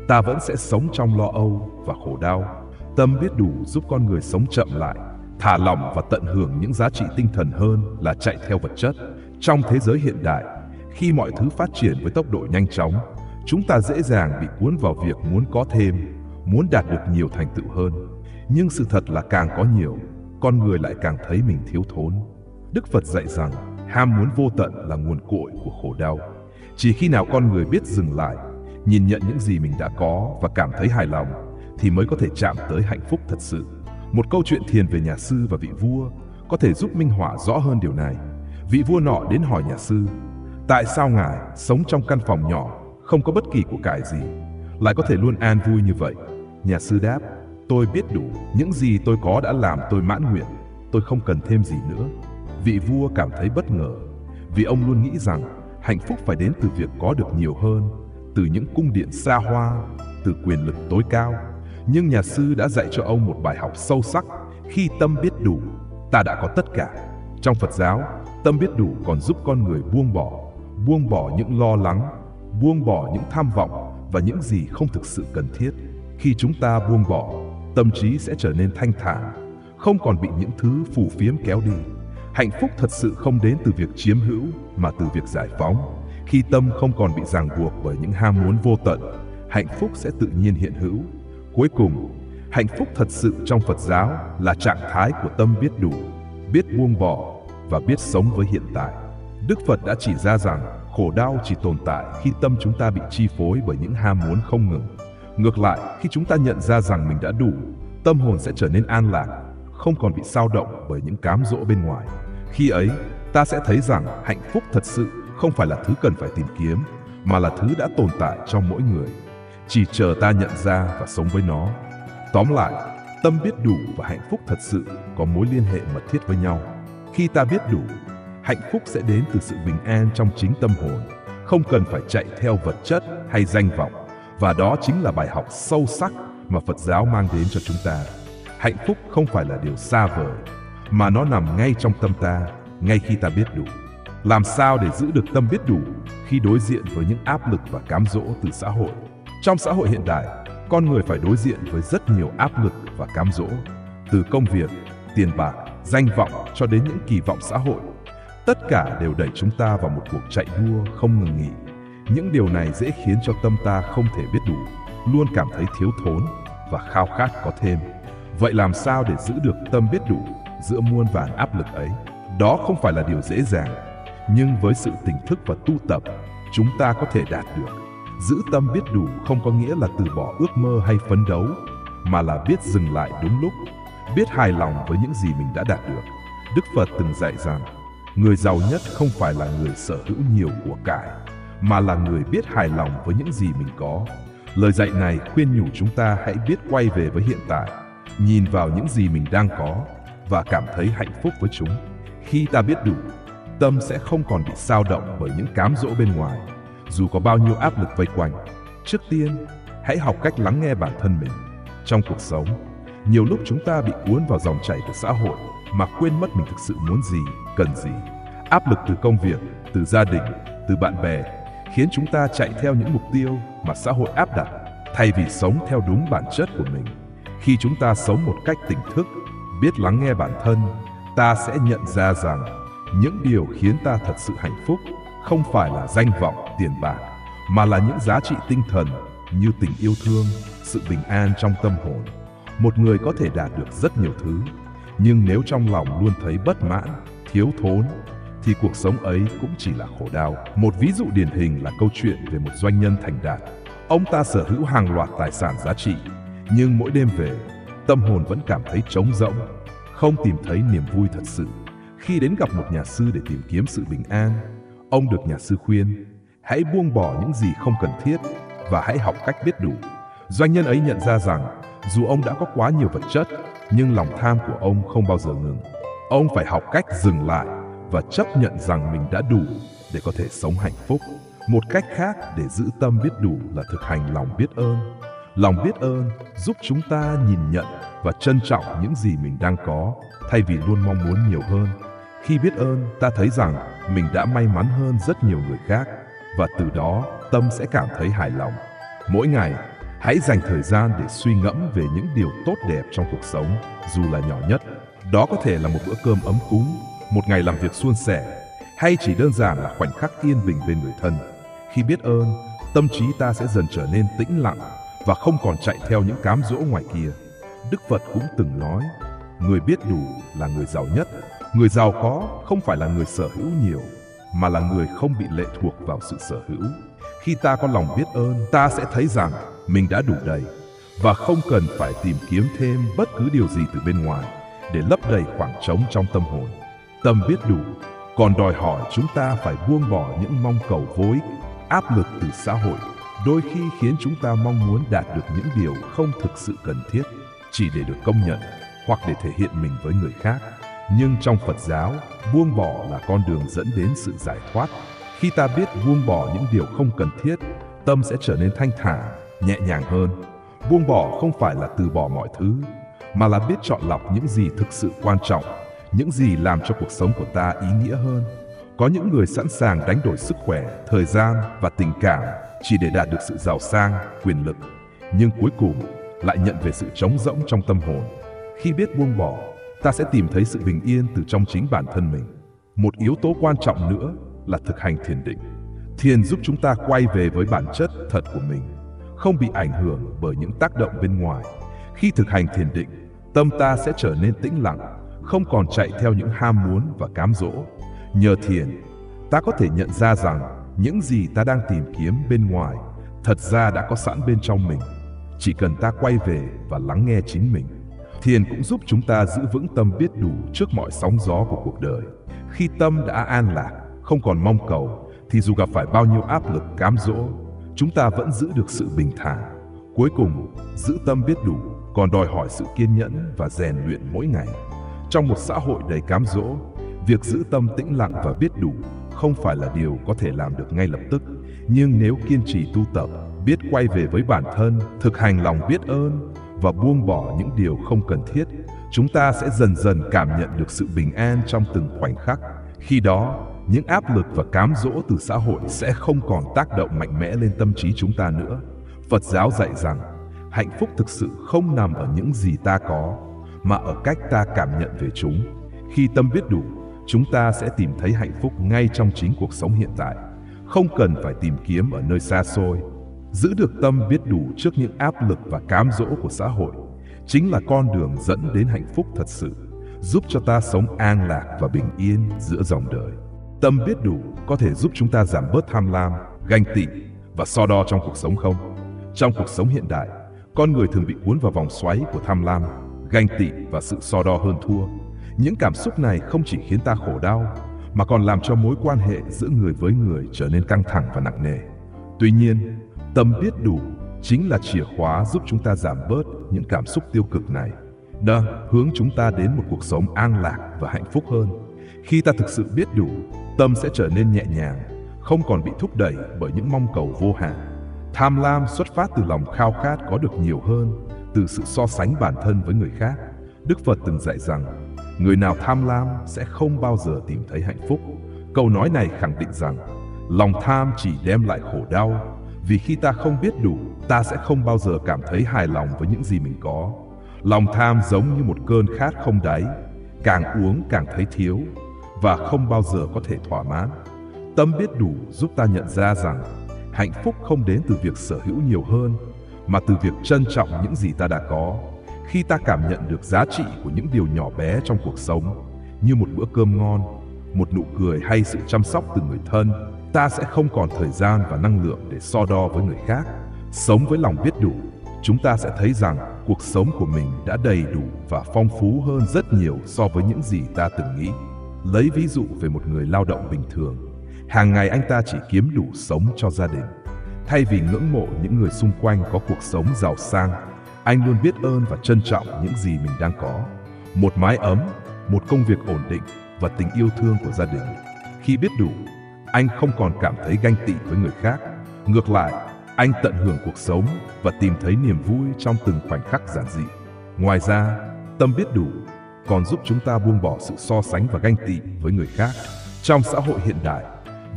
ta vẫn sẽ sống trong lo âu và khổ đau. Tâm biết đủ giúp con người sống chậm lại, thả lỏng và tận hưởng những giá trị tinh thần hơn là chạy theo vật chất. Trong thế giới hiện đại, khi mọi thứ phát triển với tốc độ nhanh chóng, chúng ta dễ dàng bị cuốn vào việc muốn có thêm, muốn đạt được nhiều thành tựu hơn. Nhưng sự thật là càng có nhiều, con người lại càng thấy mình thiếu thốn. Đức Phật dạy rằng ham muốn vô tận là nguồn cội của khổ đau. Chỉ khi nào con người biết dừng lại, nhìn nhận những gì mình đã có và cảm thấy hài lòng, thì mới có thể chạm tới hạnh phúc thật sự. Một câu chuyện thiền về nhà sư và vị vua có thể giúp minh họa rõ hơn điều này. Vị vua nọ đến hỏi nhà sư, tại sao ngài sống trong căn phòng nhỏ, không có bất kỳ của cải gì, lại có thể luôn an vui như vậy? Nhà sư đáp, tôi biết đủ, những gì tôi có đã làm tôi mãn nguyện, tôi không cần thêm gì nữa. Vị vua cảm thấy bất ngờ, vì ông luôn nghĩ rằng hạnh phúc phải đến từ việc có được nhiều hơn, từ những cung điện xa hoa, từ quyền lực tối cao. Nhưng nhà sư đã dạy cho ông một bài học sâu sắc: khi tâm biết đủ, ta đã có tất cả. Trong Phật giáo, tâm biết đủ còn giúp con người buông bỏ những lo lắng, buông bỏ những tham vọng và những gì không thực sự cần thiết. Khi chúng ta buông bỏ, tâm trí sẽ trở nên thanh thản, không còn bị những thứ phù phiếm kéo đi. Hạnh phúc thật sự không đến từ việc chiếm hữu, mà từ việc giải phóng. Khi tâm không còn bị ràng buộc bởi những ham muốn vô tận, hạnh phúc sẽ tự nhiên hiện hữu. Cuối cùng, hạnh phúc thật sự trong Phật giáo là trạng thái của tâm biết đủ, biết buông bỏ và biết sống với hiện tại. Đức Phật đã chỉ ra rằng khổ đau chỉ tồn tại khi tâm chúng ta bị chi phối bởi những ham muốn không ngừng. Ngược lại, khi chúng ta nhận ra rằng mình đã đủ, tâm hồn sẽ trở nên an lạc, không còn bị xao động bởi những cám dỗ bên ngoài. Khi ấy, ta sẽ thấy rằng hạnh phúc thật sự không phải là thứ cần phải tìm kiếm, mà là thứ đã tồn tại trong mỗi người, chỉ chờ ta nhận ra và sống với nó. Tóm lại, tâm biết đủ và hạnh phúc thật sự có mối liên hệ mật thiết với nhau. Khi ta biết đủ, hạnh phúc sẽ đến từ sự bình an trong chính tâm hồn, không cần phải chạy theo vật chất hay danh vọng. Và đó chính là bài học sâu sắc mà Phật giáo mang đến cho chúng ta. Hạnh phúc không phải là điều xa vời, mà nó nằm ngay trong tâm ta, ngay khi ta biết đủ. Làm sao để giữ được tâm biết đủ khi đối diện với những áp lực và cám dỗ từ xã hội? Trong xã hội hiện đại, con người phải đối diện với rất nhiều áp lực và cám dỗ, từ công việc, tiền bạc, danh vọng cho đến những kỳ vọng xã hội. Tất cả đều đẩy chúng ta vào một cuộc chạy đua không ngừng nghỉ. Những điều này dễ khiến cho tâm ta không thể biết đủ, luôn cảm thấy thiếu thốn và khao khát có thêm. Vậy làm sao để giữ được tâm biết đủ giữa muôn vàn áp lực ấy? Đó không phải là điều dễ dàng, nhưng với sự tỉnh thức và tu tập, chúng ta có thể đạt được. Giữ tâm biết đủ không có nghĩa là từ bỏ ước mơ hay phấn đấu, mà là biết dừng lại đúng lúc, biết hài lòng với những gì mình đã đạt được. Đức Phật từng dạy rằng, người giàu nhất không phải là người sở hữu nhiều của cải, mà là người biết hài lòng với những gì mình có. Lời dạy này khuyên nhủ chúng ta hãy biết quay về với hiện tại, nhìn vào những gì mình đang có và cảm thấy hạnh phúc với chúng. Khi ta biết đủ, tâm sẽ không còn bị xao động bởi những cám dỗ bên ngoài, dù có bao nhiêu áp lực vây quanh. Trước tiên, hãy học cách lắng nghe bản thân mình. Trong cuộc sống, nhiều lúc chúng ta bị cuốn vào dòng chảy của xã hội mà quên mất mình thực sự muốn gì, cần gì. Áp lực từ công việc, từ gia đình, từ bạn bè khiến chúng ta chạy theo những mục tiêu mà xã hội áp đặt, thay vì sống theo đúng bản chất của mình. Khi chúng ta sống một cách tỉnh thức, biết lắng nghe bản thân, ta sẽ nhận ra rằng những điều khiến ta thật sự hạnh phúc không phải là danh vọng, tiền bạc, mà là những giá trị tinh thần như tình yêu thương, sự bình an trong tâm hồn. Một người có thể đạt được rất nhiều thứ, nhưng nếu trong lòng luôn thấy bất mãn, thiếu thốn, thì cuộc sống ấy cũng chỉ là khổ đau. Một ví dụ điển hình là câu chuyện về một doanh nhân thành đạt. Ông ta sở hữu hàng loạt tài sản giá trị, nhưng mỗi đêm về, tâm hồn vẫn cảm thấy trống rỗng, không tìm thấy niềm vui thật sự. Khi đến gặp một nhà sư để tìm kiếm sự bình an, ông được nhà sư khuyên, hãy buông bỏ những gì không cần thiết và hãy học cách biết đủ. Doanh nhân ấy nhận ra rằng, dù ông đã có quá nhiều vật chất, nhưng lòng tham của ông không bao giờ ngừng. Ông phải học cách dừng lại và chấp nhận rằng mình đã đủ để có thể sống hạnh phúc. Một cách khác để giữ tâm biết đủ là thực hành lòng biết ơn. Lòng biết ơn giúp chúng ta nhìn nhận và trân trọng những gì mình đang có, thay vì luôn mong muốn nhiều hơn. Khi biết ơn, ta thấy rằng mình đã may mắn hơn rất nhiều người khác, và từ đó tâm sẽ cảm thấy hài lòng. Mỗi ngày, hãy dành thời gian để suy ngẫm về những điều tốt đẹp trong cuộc sống, dù là nhỏ nhất. Đó có thể là một bữa cơm ấm cúng, một ngày làm việc suôn sẻ, hay chỉ đơn giản là khoảnh khắc yên bình bên người thân. Khi biết ơn, tâm trí ta sẽ dần trở nên tĩnh lặng và không còn chạy theo những cám dỗ ngoài kia. Đức Phật cũng từng nói, người biết đủ là người giàu nhất. Người giàu có không phải là người sở hữu nhiều, mà là người không bị lệ thuộc vào sự sở hữu. Khi ta có lòng biết ơn, ta sẽ thấy rằng mình đã đủ đầy và không cần phải tìm kiếm thêm bất cứ điều gì từ bên ngoài để lấp đầy khoảng trống trong tâm hồn. Tâm biết đủ còn đòi hỏi chúng ta phải buông bỏ những mong cầu vô ích, áp lực từ xã hội, đôi khi khiến chúng ta mong muốn đạt được những điều không thực sự cần thiết, chỉ để được công nhận hoặc để thể hiện mình với người khác. Nhưng trong Phật giáo, buông bỏ là con đường dẫn đến sự giải thoát. Khi ta biết buông bỏ những điều không cần thiết, tâm sẽ trở nên thanh thản, nhẹ nhàng hơn. Buông bỏ không phải là từ bỏ mọi thứ, mà là biết chọn lọc những gì thực sự quan trọng, những gì làm cho cuộc sống của ta ý nghĩa hơn. Có những người sẵn sàng đánh đổi sức khỏe, thời gian và tình cảm chỉ để đạt được sự giàu sang, quyền lực, nhưng cuối cùng lại nhận về sự trống rỗng trong tâm hồn. Khi biết buông bỏ, ta sẽ tìm thấy sự bình yên từ trong chính bản thân mình. Một yếu tố quan trọng nữa là thực hành thiền định. Thiền giúp chúng ta quay về với bản chất thật của mình, không bị ảnh hưởng bởi những tác động bên ngoài. Khi thực hành thiền định, tâm ta sẽ trở nên tĩnh lặng, không còn chạy theo những ham muốn và cám dỗ. Nhờ thiền, ta có thể nhận ra rằng những gì ta đang tìm kiếm bên ngoài thật ra đã có sẵn bên trong mình. Chỉ cần ta quay về và lắng nghe chính mình. Thiền cũng giúp chúng ta giữ vững tâm biết đủ trước mọi sóng gió của cuộc đời. Khi tâm đã an lạc, không còn mong cầu, thì dù gặp phải bao nhiêu áp lực cám dỗ, chúng ta vẫn giữ được sự bình thản. Cuối cùng, giữ tâm biết đủ còn đòi hỏi sự kiên nhẫn và rèn luyện mỗi ngày. Trong một xã hội đầy cám dỗ, việc giữ tâm tĩnh lặng và biết đủ không phải là điều có thể làm được ngay lập tức. Nhưng nếu kiên trì tu tập, biết quay về với bản thân, thực hành lòng biết ơn và buông bỏ những điều không cần thiết, chúng ta sẽ dần dần cảm nhận được sự bình an trong từng khoảnh khắc. Khi đó, những áp lực và cám dỗ từ xã hội sẽ không còn tác động mạnh mẽ lên tâm trí chúng ta nữa. Phật giáo dạy rằng, hạnh phúc thực sự không nằm ở những gì ta có, mà ở cách ta cảm nhận về chúng. Khi tâm biết đủ, chúng ta sẽ tìm thấy hạnh phúc ngay trong chính cuộc sống hiện tại, không cần phải tìm kiếm ở nơi xa xôi. Giữ được tâm biết đủ trước những áp lực và cám dỗ của xã hội chính là con đường dẫn đến hạnh phúc thật sự, giúp cho ta sống an lạc và bình yên giữa dòng đời. Tâm biết đủ có thể giúp chúng ta giảm bớt tham lam, ganh tị và so đo trong cuộc sống không? Trong cuộc sống hiện đại, con người thường bị cuốn vào vòng xoáy của tham lam, ganh tị và sự so đo hơn thua. Những cảm xúc này không chỉ khiến ta khổ đau, mà còn làm cho mối quan hệ giữa người với người trở nên căng thẳng và nặng nề. Tuy nhiên, tâm biết đủ chính là chìa khóa giúp chúng ta giảm bớt những cảm xúc tiêu cực này, hướng chúng ta đến một cuộc sống an lạc và hạnh phúc hơn. Khi ta thực sự biết đủ, tâm sẽ trở nên nhẹ nhàng, không còn bị thúc đẩy bởi những mong cầu vô hạn. Tham lam xuất phát từ lòng khao khát có được nhiều hơn, từ sự so sánh bản thân với người khác. Đức Phật từng dạy rằng, người nào tham lam sẽ không bao giờ tìm thấy hạnh phúc. Câu nói này khẳng định rằng, lòng tham chỉ đem lại khổ đau, vì khi ta không biết đủ, ta sẽ không bao giờ cảm thấy hài lòng với những gì mình có. Lòng tham giống như một cơn khát không đáy, càng uống càng thấy thiếu, và không bao giờ có thể thỏa mãn. Tâm biết đủ giúp ta nhận ra rằng, hạnh phúc không đến từ việc sở hữu nhiều hơn, mà từ việc trân trọng những gì ta đã có. Khi ta cảm nhận được giá trị của những điều nhỏ bé trong cuộc sống, như một bữa cơm ngon, một nụ cười hay sự chăm sóc từ người thân, ta sẽ không còn thời gian và năng lượng để so đo với người khác. Sống với lòng biết đủ, chúng ta sẽ thấy rằng cuộc sống của mình đã đầy đủ và phong phú hơn rất nhiều so với những gì ta từng nghĩ. Lấy ví dụ về một người lao động bình thường, hàng ngày anh ta chỉ kiếm đủ sống cho gia đình. Thay vì ngưỡng mộ những người xung quanh có cuộc sống giàu sang, anh luôn biết ơn và trân trọng những gì mình đang có. Một mái ấm, một công việc ổn định và tình yêu thương của gia đình. Khi biết đủ, anh không còn cảm thấy ganh tị với người khác. Ngược lại, anh tận hưởng cuộc sống và tìm thấy niềm vui trong từng khoảnh khắc giản dị. Ngoài ra, tâm biết đủ còn giúp chúng ta buông bỏ sự so sánh và ganh tị với người khác. Trong xã hội hiện đại,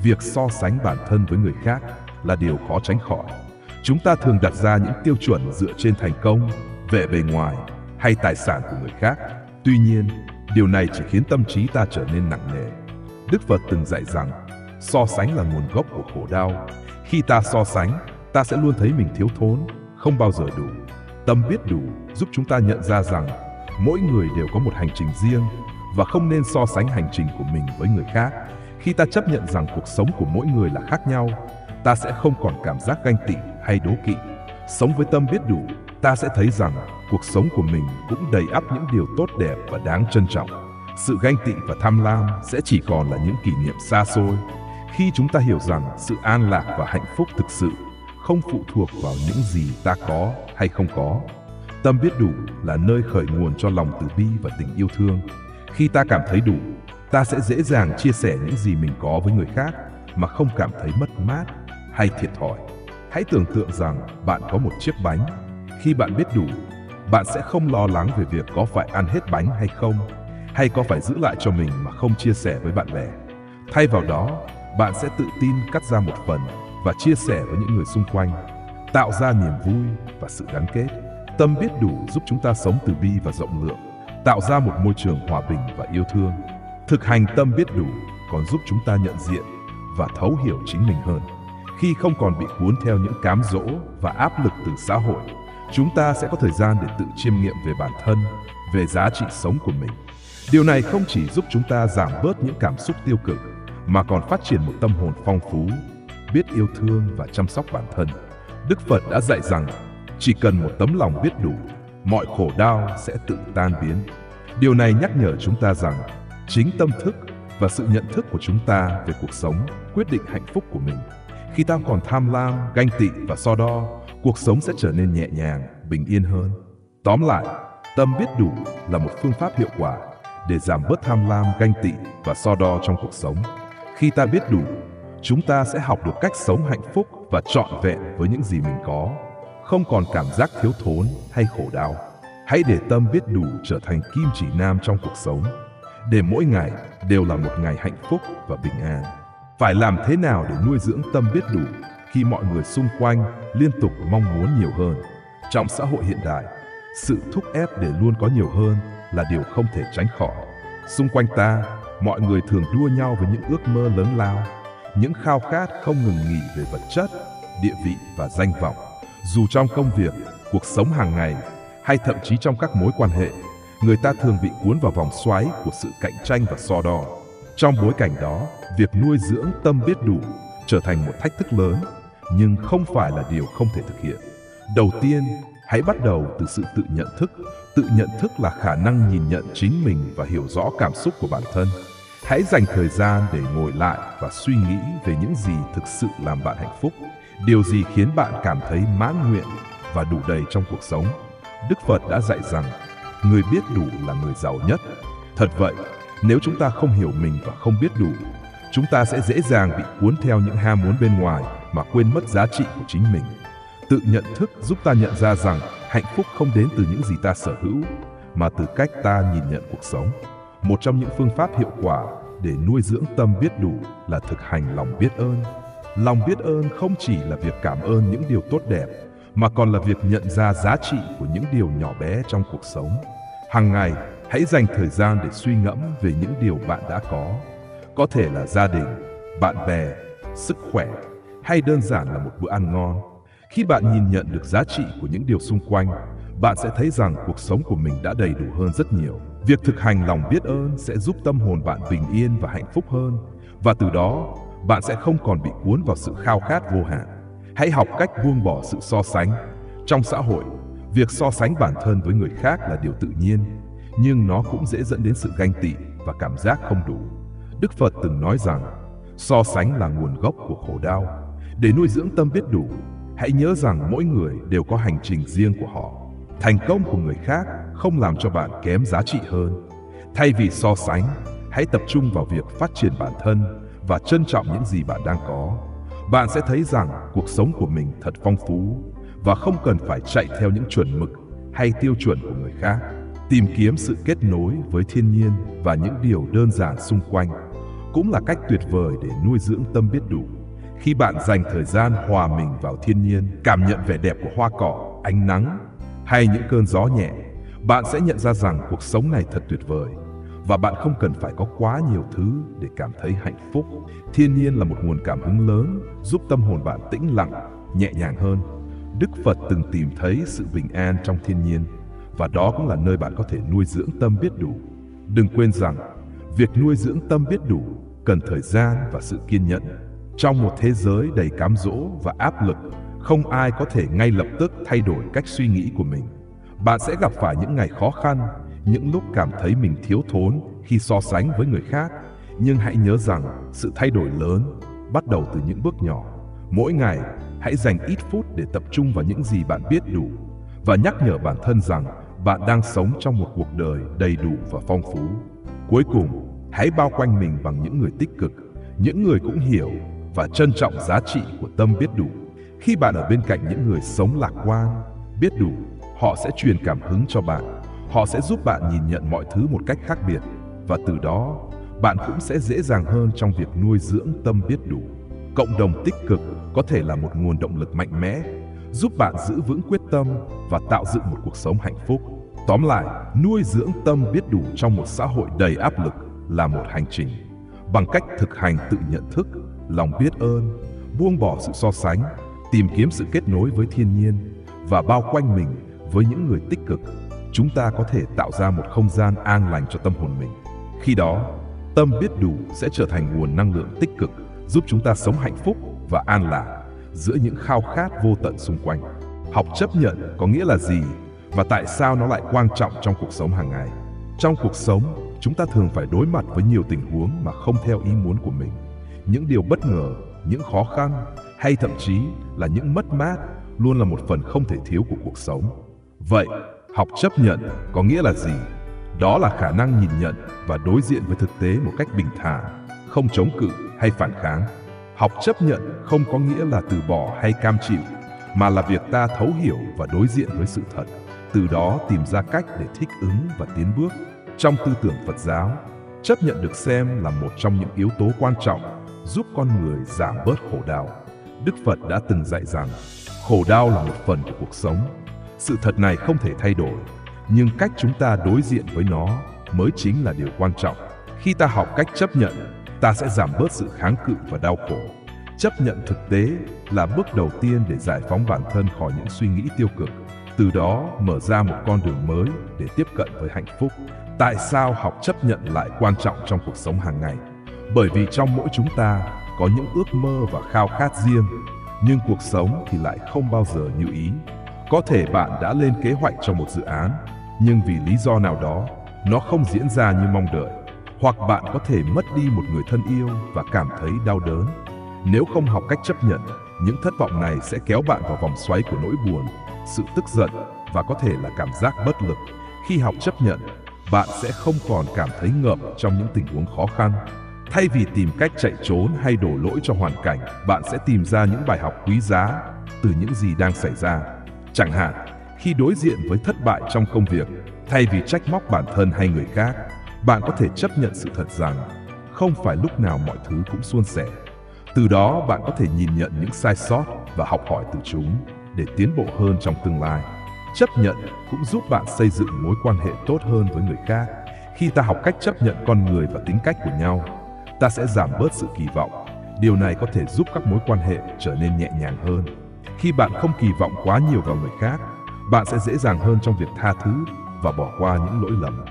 việc so sánh bản thân với người khác là điều khó tránh khỏi. Chúng ta thường đặt ra những tiêu chuẩn dựa trên thành công, vẻ bề ngoài hay tài sản của người khác. Tuy nhiên, điều này chỉ khiến tâm trí ta trở nên nặng nề. Đức Phật từng dạy rằng, so sánh là nguồn gốc của khổ đau. Khi ta so sánh, ta sẽ luôn thấy mình thiếu thốn, không bao giờ đủ. Tâm biết đủ giúp chúng ta nhận ra rằng, mỗi người đều có một hành trình riêng và không nên so sánh hành trình của mình với người khác. Khi ta chấp nhận rằng cuộc sống của mỗi người là khác nhau, ta sẽ không còn cảm giác ganh tị hay đố kỵ. Sống với tâm biết đủ, ta sẽ thấy rằng cuộc sống của mình cũng đầy ắp những điều tốt đẹp và đáng trân trọng. Sự ganh tị và tham lam sẽ chỉ còn là những kỷ niệm xa xôi. Khi chúng ta hiểu rằng sự an lạc và hạnh phúc thực sự không phụ thuộc vào những gì ta có hay không có. Tâm biết đủ là nơi khởi nguồn cho lòng từ bi và tình yêu thương. Khi ta cảm thấy đủ, ta sẽ dễ dàng chia sẻ những gì mình có với người khác mà không cảm thấy mất mát hay thiệt thòi. Hãy tưởng tượng rằng bạn có một chiếc bánh. Khi bạn biết đủ, bạn sẽ không lo lắng về việc có phải ăn hết bánh hay không, hay có phải giữ lại cho mình mà không chia sẻ với bạn bè. Thay vào đó, bạn sẽ tự tin cắt ra một phần và chia sẻ với những người xung quanh, tạo ra niềm vui và sự gắn kết. Tâm biết đủ giúp chúng ta sống từ bi và rộng lượng, tạo ra một môi trường hòa bình và yêu thương. Thực hành tâm biết đủ còn giúp chúng ta nhận diện và thấu hiểu chính mình hơn. Khi không còn bị cuốn theo những cám dỗ và áp lực từ xã hội, chúng ta sẽ có thời gian để tự chiêm nghiệm về bản thân, về giá trị sống của mình. Điều này không chỉ giúp chúng ta giảm bớt những cảm xúc tiêu cực, mà còn phát triển một tâm hồn phong phú, biết yêu thương và chăm sóc bản thân. Đức Phật đã dạy rằng, chỉ cần một tấm lòng biết đủ, mọi khổ đau sẽ tự tan biến. Điều này nhắc nhở chúng ta rằng, chính tâm thức và sự nhận thức của chúng ta về cuộc sống quyết định hạnh phúc của mình. Khi ta còn tham lam, ganh tị và so đo, cuộc sống sẽ trở nên nhẹ nhàng, bình yên hơn. Tóm lại, tâm biết đủ là một phương pháp hiệu quả để giảm bớt tham lam, ganh tị và so đo trong cuộc sống. Khi ta biết đủ, chúng ta sẽ học được cách sống hạnh phúc và trọn vẹn với những gì mình có, không còn cảm giác thiếu thốn hay khổ đau. Hãy để tâm biết đủ trở thành kim chỉ nam trong cuộc sống, để mỗi ngày đều là một ngày hạnh phúc và bình an. Phải làm thế nào để nuôi dưỡng tâm biết đủ khi mọi người xung quanh liên tục mong muốn nhiều hơn? Trong xã hội hiện đại, sự thúc ép để luôn có nhiều hơn là điều không thể tránh khỏi. Xung quanh ta, mọi người thường đua nhau với những ước mơ lớn lao, những khao khát không ngừng nghỉ về vật chất, địa vị và danh vọng. Dù trong công việc, cuộc sống hàng ngày hay thậm chí trong các mối quan hệ, người ta thường bị cuốn vào vòng xoáy của sự cạnh tranh và so đo. Trong bối cảnh đó, việc nuôi dưỡng tâm biết đủ trở thành một thách thức lớn, nhưng không phải là điều không thể thực hiện. Đầu tiên, hãy bắt đầu từ sự tự nhận thức. Tự nhận thức là khả năng nhìn nhận chính mình và hiểu rõ cảm xúc của bản thân. Hãy dành thời gian để ngồi lại và suy nghĩ về những gì thực sự làm bạn hạnh phúc, điều gì khiến bạn cảm thấy mãn nguyện và đủ đầy trong cuộc sống. Đức Phật đã dạy rằng, người biết đủ là người giàu nhất. Thật vậy, nếu chúng ta không hiểu mình và không biết đủ, chúng ta sẽ dễ dàng bị cuốn theo những ham muốn bên ngoài mà quên mất giá trị của chính mình. Tự nhận thức giúp ta nhận ra rằng hạnh phúc không đến từ những gì ta sở hữu, mà từ cách ta nhìn nhận cuộc sống. Một trong những phương pháp hiệu quả để nuôi dưỡng tâm biết đủ là thực hành lòng biết ơn. Lòng biết ơn không chỉ là việc cảm ơn những điều tốt đẹp, mà còn là việc nhận ra giá trị của những điều nhỏ bé trong cuộc sống. Hàng ngày, hãy dành thời gian để suy ngẫm về những điều bạn đã có. Có thể là gia đình, bạn bè, sức khỏe, hay đơn giản là một bữa ăn ngon. Khi bạn nhìn nhận được giá trị của những điều xung quanh, bạn sẽ thấy rằng cuộc sống của mình đã đầy đủ hơn rất nhiều. Việc thực hành lòng biết ơn sẽ giúp tâm hồn bạn bình yên và hạnh phúc hơn, và từ đó, bạn sẽ không còn bị cuốn vào sự khao khát vô hạn. Hãy học cách buông bỏ sự so sánh. Trong xã hội, việc so sánh bản thân với người khác là điều tự nhiên, nhưng nó cũng dễ dẫn đến sự ganh tị và cảm giác không đủ. Đức Phật từng nói rằng, so sánh là nguồn gốc của khổ đau. Để nuôi dưỡng tâm biết đủ, hãy nhớ rằng mỗi người đều có hành trình riêng của họ. Thành công của người khác không làm cho bạn kém giá trị hơn. Thay vì so sánh, hãy tập trung vào việc phát triển bản thân và trân trọng những gì bạn đang có. Bạn sẽ thấy rằng cuộc sống của mình thật phong phú và không cần phải chạy theo những chuẩn mực hay tiêu chuẩn của người khác. Tìm kiếm sự kết nối với thiên nhiên và những điều đơn giản xung quanh cũng là cách tuyệt vời để nuôi dưỡng tâm biết đủ. Khi bạn dành thời gian hòa mình vào thiên nhiên, cảm nhận vẻ đẹp của hoa cỏ, ánh nắng hay những cơn gió nhẹ, bạn sẽ nhận ra rằng cuộc sống này thật tuyệt vời và bạn không cần phải có quá nhiều thứ để cảm thấy hạnh phúc. Thiên nhiên là một nguồn cảm hứng lớn, giúp tâm hồn bạn tĩnh lặng, nhẹ nhàng hơn. Đức Phật từng tìm thấy sự bình an trong thiên nhiên, và đó cũng là nơi bạn có thể nuôi dưỡng tâm biết đủ. Đừng quên rằng, việc nuôi dưỡng tâm biết đủ cần thời gian và sự kiên nhẫn. Trong một thế giới đầy cám dỗ và áp lực, không ai có thể ngay lập tức thay đổi cách suy nghĩ của mình. Bạn sẽ gặp phải những ngày khó khăn, những lúc cảm thấy mình thiếu thốn khi so sánh với người khác. Nhưng hãy nhớ rằng, sự thay đổi lớn bắt đầu từ những bước nhỏ. Mỗi ngày, hãy dành ít phút để tập trung vào những gì bạn biết đủ và nhắc nhở bản thân rằng bạn đang sống trong một cuộc đời đầy đủ và phong phú. Cuối cùng, hãy bao quanh mình bằng những người tích cực, những người cũng hiểu và trân trọng giá trị của tâm biết đủ. Khi bạn ở bên cạnh những người sống lạc quan, biết đủ, họ sẽ truyền cảm hứng cho bạn. Họ sẽ giúp bạn nhìn nhận mọi thứ một cách khác biệt, và từ đó, bạn cũng sẽ dễ dàng hơn trong việc nuôi dưỡng tâm biết đủ. Cộng đồng tích cực có thể là một nguồn động lực mạnh mẽ, giúp bạn giữ vững quyết tâm và tạo dựng một cuộc sống hạnh phúc. Tóm lại, nuôi dưỡng tâm biết đủ trong một xã hội đầy áp lực là một hành trình. Bằng cách thực hành tự nhận thức, lòng biết ơn, buông bỏ sự so sánh, tìm kiếm sự kết nối với thiên nhiên và bao quanh mình với những người tích cực, chúng ta có thể tạo ra một không gian an lành cho tâm hồn mình. Khi đó, tâm biết đủ sẽ trở thành nguồn năng lượng tích cực, giúp chúng ta sống hạnh phúc và an lạc giữa những khao khát vô tận xung quanh. Học chấp nhận có nghĩa là gì và tại sao nó lại quan trọng trong cuộc sống hàng ngày? Trong cuộc sống, chúng ta thường phải đối mặt với nhiều tình huống mà không theo ý muốn của mình. Những điều bất ngờ, những khó khăn hay thậm chí là những mất mát luôn là một phần không thể thiếu của cuộc sống. Vậy, học chấp nhận có nghĩa là gì? Đó là khả năng nhìn nhận và đối diện với thực tế một cách bình thản, không chống cự hay phản kháng. Học chấp nhận không có nghĩa là từ bỏ hay cam chịu, mà là việc ta thấu hiểu và đối diện với sự thật, từ đó tìm ra cách để thích ứng và tiến bước. Trong tư tưởng Phật giáo, chấp nhận được xem là một trong những yếu tố quan trọng giúp con người giảm bớt khổ đau. Đức Phật đã từng dạy rằng, khổ đau là một phần của cuộc sống. Sự thật này không thể thay đổi, nhưng cách chúng ta đối diện với nó mới chính là điều quan trọng. Khi ta học cách chấp nhận, ta sẽ giảm bớt sự kháng cự và đau khổ. Chấp nhận thực tế là bước đầu tiên để giải phóng bản thân khỏi những suy nghĩ tiêu cực, từ đó mở ra một con đường mới để tiếp cận với hạnh phúc. Tại sao học chấp nhận lại quan trọng trong cuộc sống hàng ngày? Bởi vì trong mỗi chúng ta có những ước mơ và khao khát riêng, nhưng cuộc sống thì lại không bao giờ như ý. Có thể bạn đã lên kế hoạch cho một dự án, nhưng vì lý do nào đó, nó không diễn ra như mong đợi. Hoặc bạn có thể mất đi một người thân yêu và cảm thấy đau đớn. Nếu không học cách chấp nhận, những thất vọng này sẽ kéo bạn vào vòng xoáy của nỗi buồn, sự tức giận và có thể là cảm giác bất lực. Khi học chấp nhận, bạn sẽ không còn cảm thấy ngợp trong những tình huống khó khăn. Thay vì tìm cách chạy trốn hay đổ lỗi cho hoàn cảnh, bạn sẽ tìm ra những bài học quý giá từ những gì đang xảy ra. Chẳng hạn, khi đối diện với thất bại trong công việc, thay vì trách móc bản thân hay người khác, bạn có thể chấp nhận sự thật rằng không phải lúc nào mọi thứ cũng suôn sẻ. Từ đó, bạn có thể nhìn nhận những sai sót và học hỏi từ chúng để tiến bộ hơn trong tương lai. Chấp nhận cũng giúp bạn xây dựng mối quan hệ tốt hơn với người khác. Khi ta học cách chấp nhận con người và tính cách của nhau, ta sẽ giảm bớt sự kỳ vọng. Điều này có thể giúp các mối quan hệ trở nên nhẹ nhàng hơn. Khi bạn không kỳ vọng quá nhiều vào người khác, bạn sẽ dễ dàng hơn trong việc tha thứ và bỏ qua những lỗi lầm.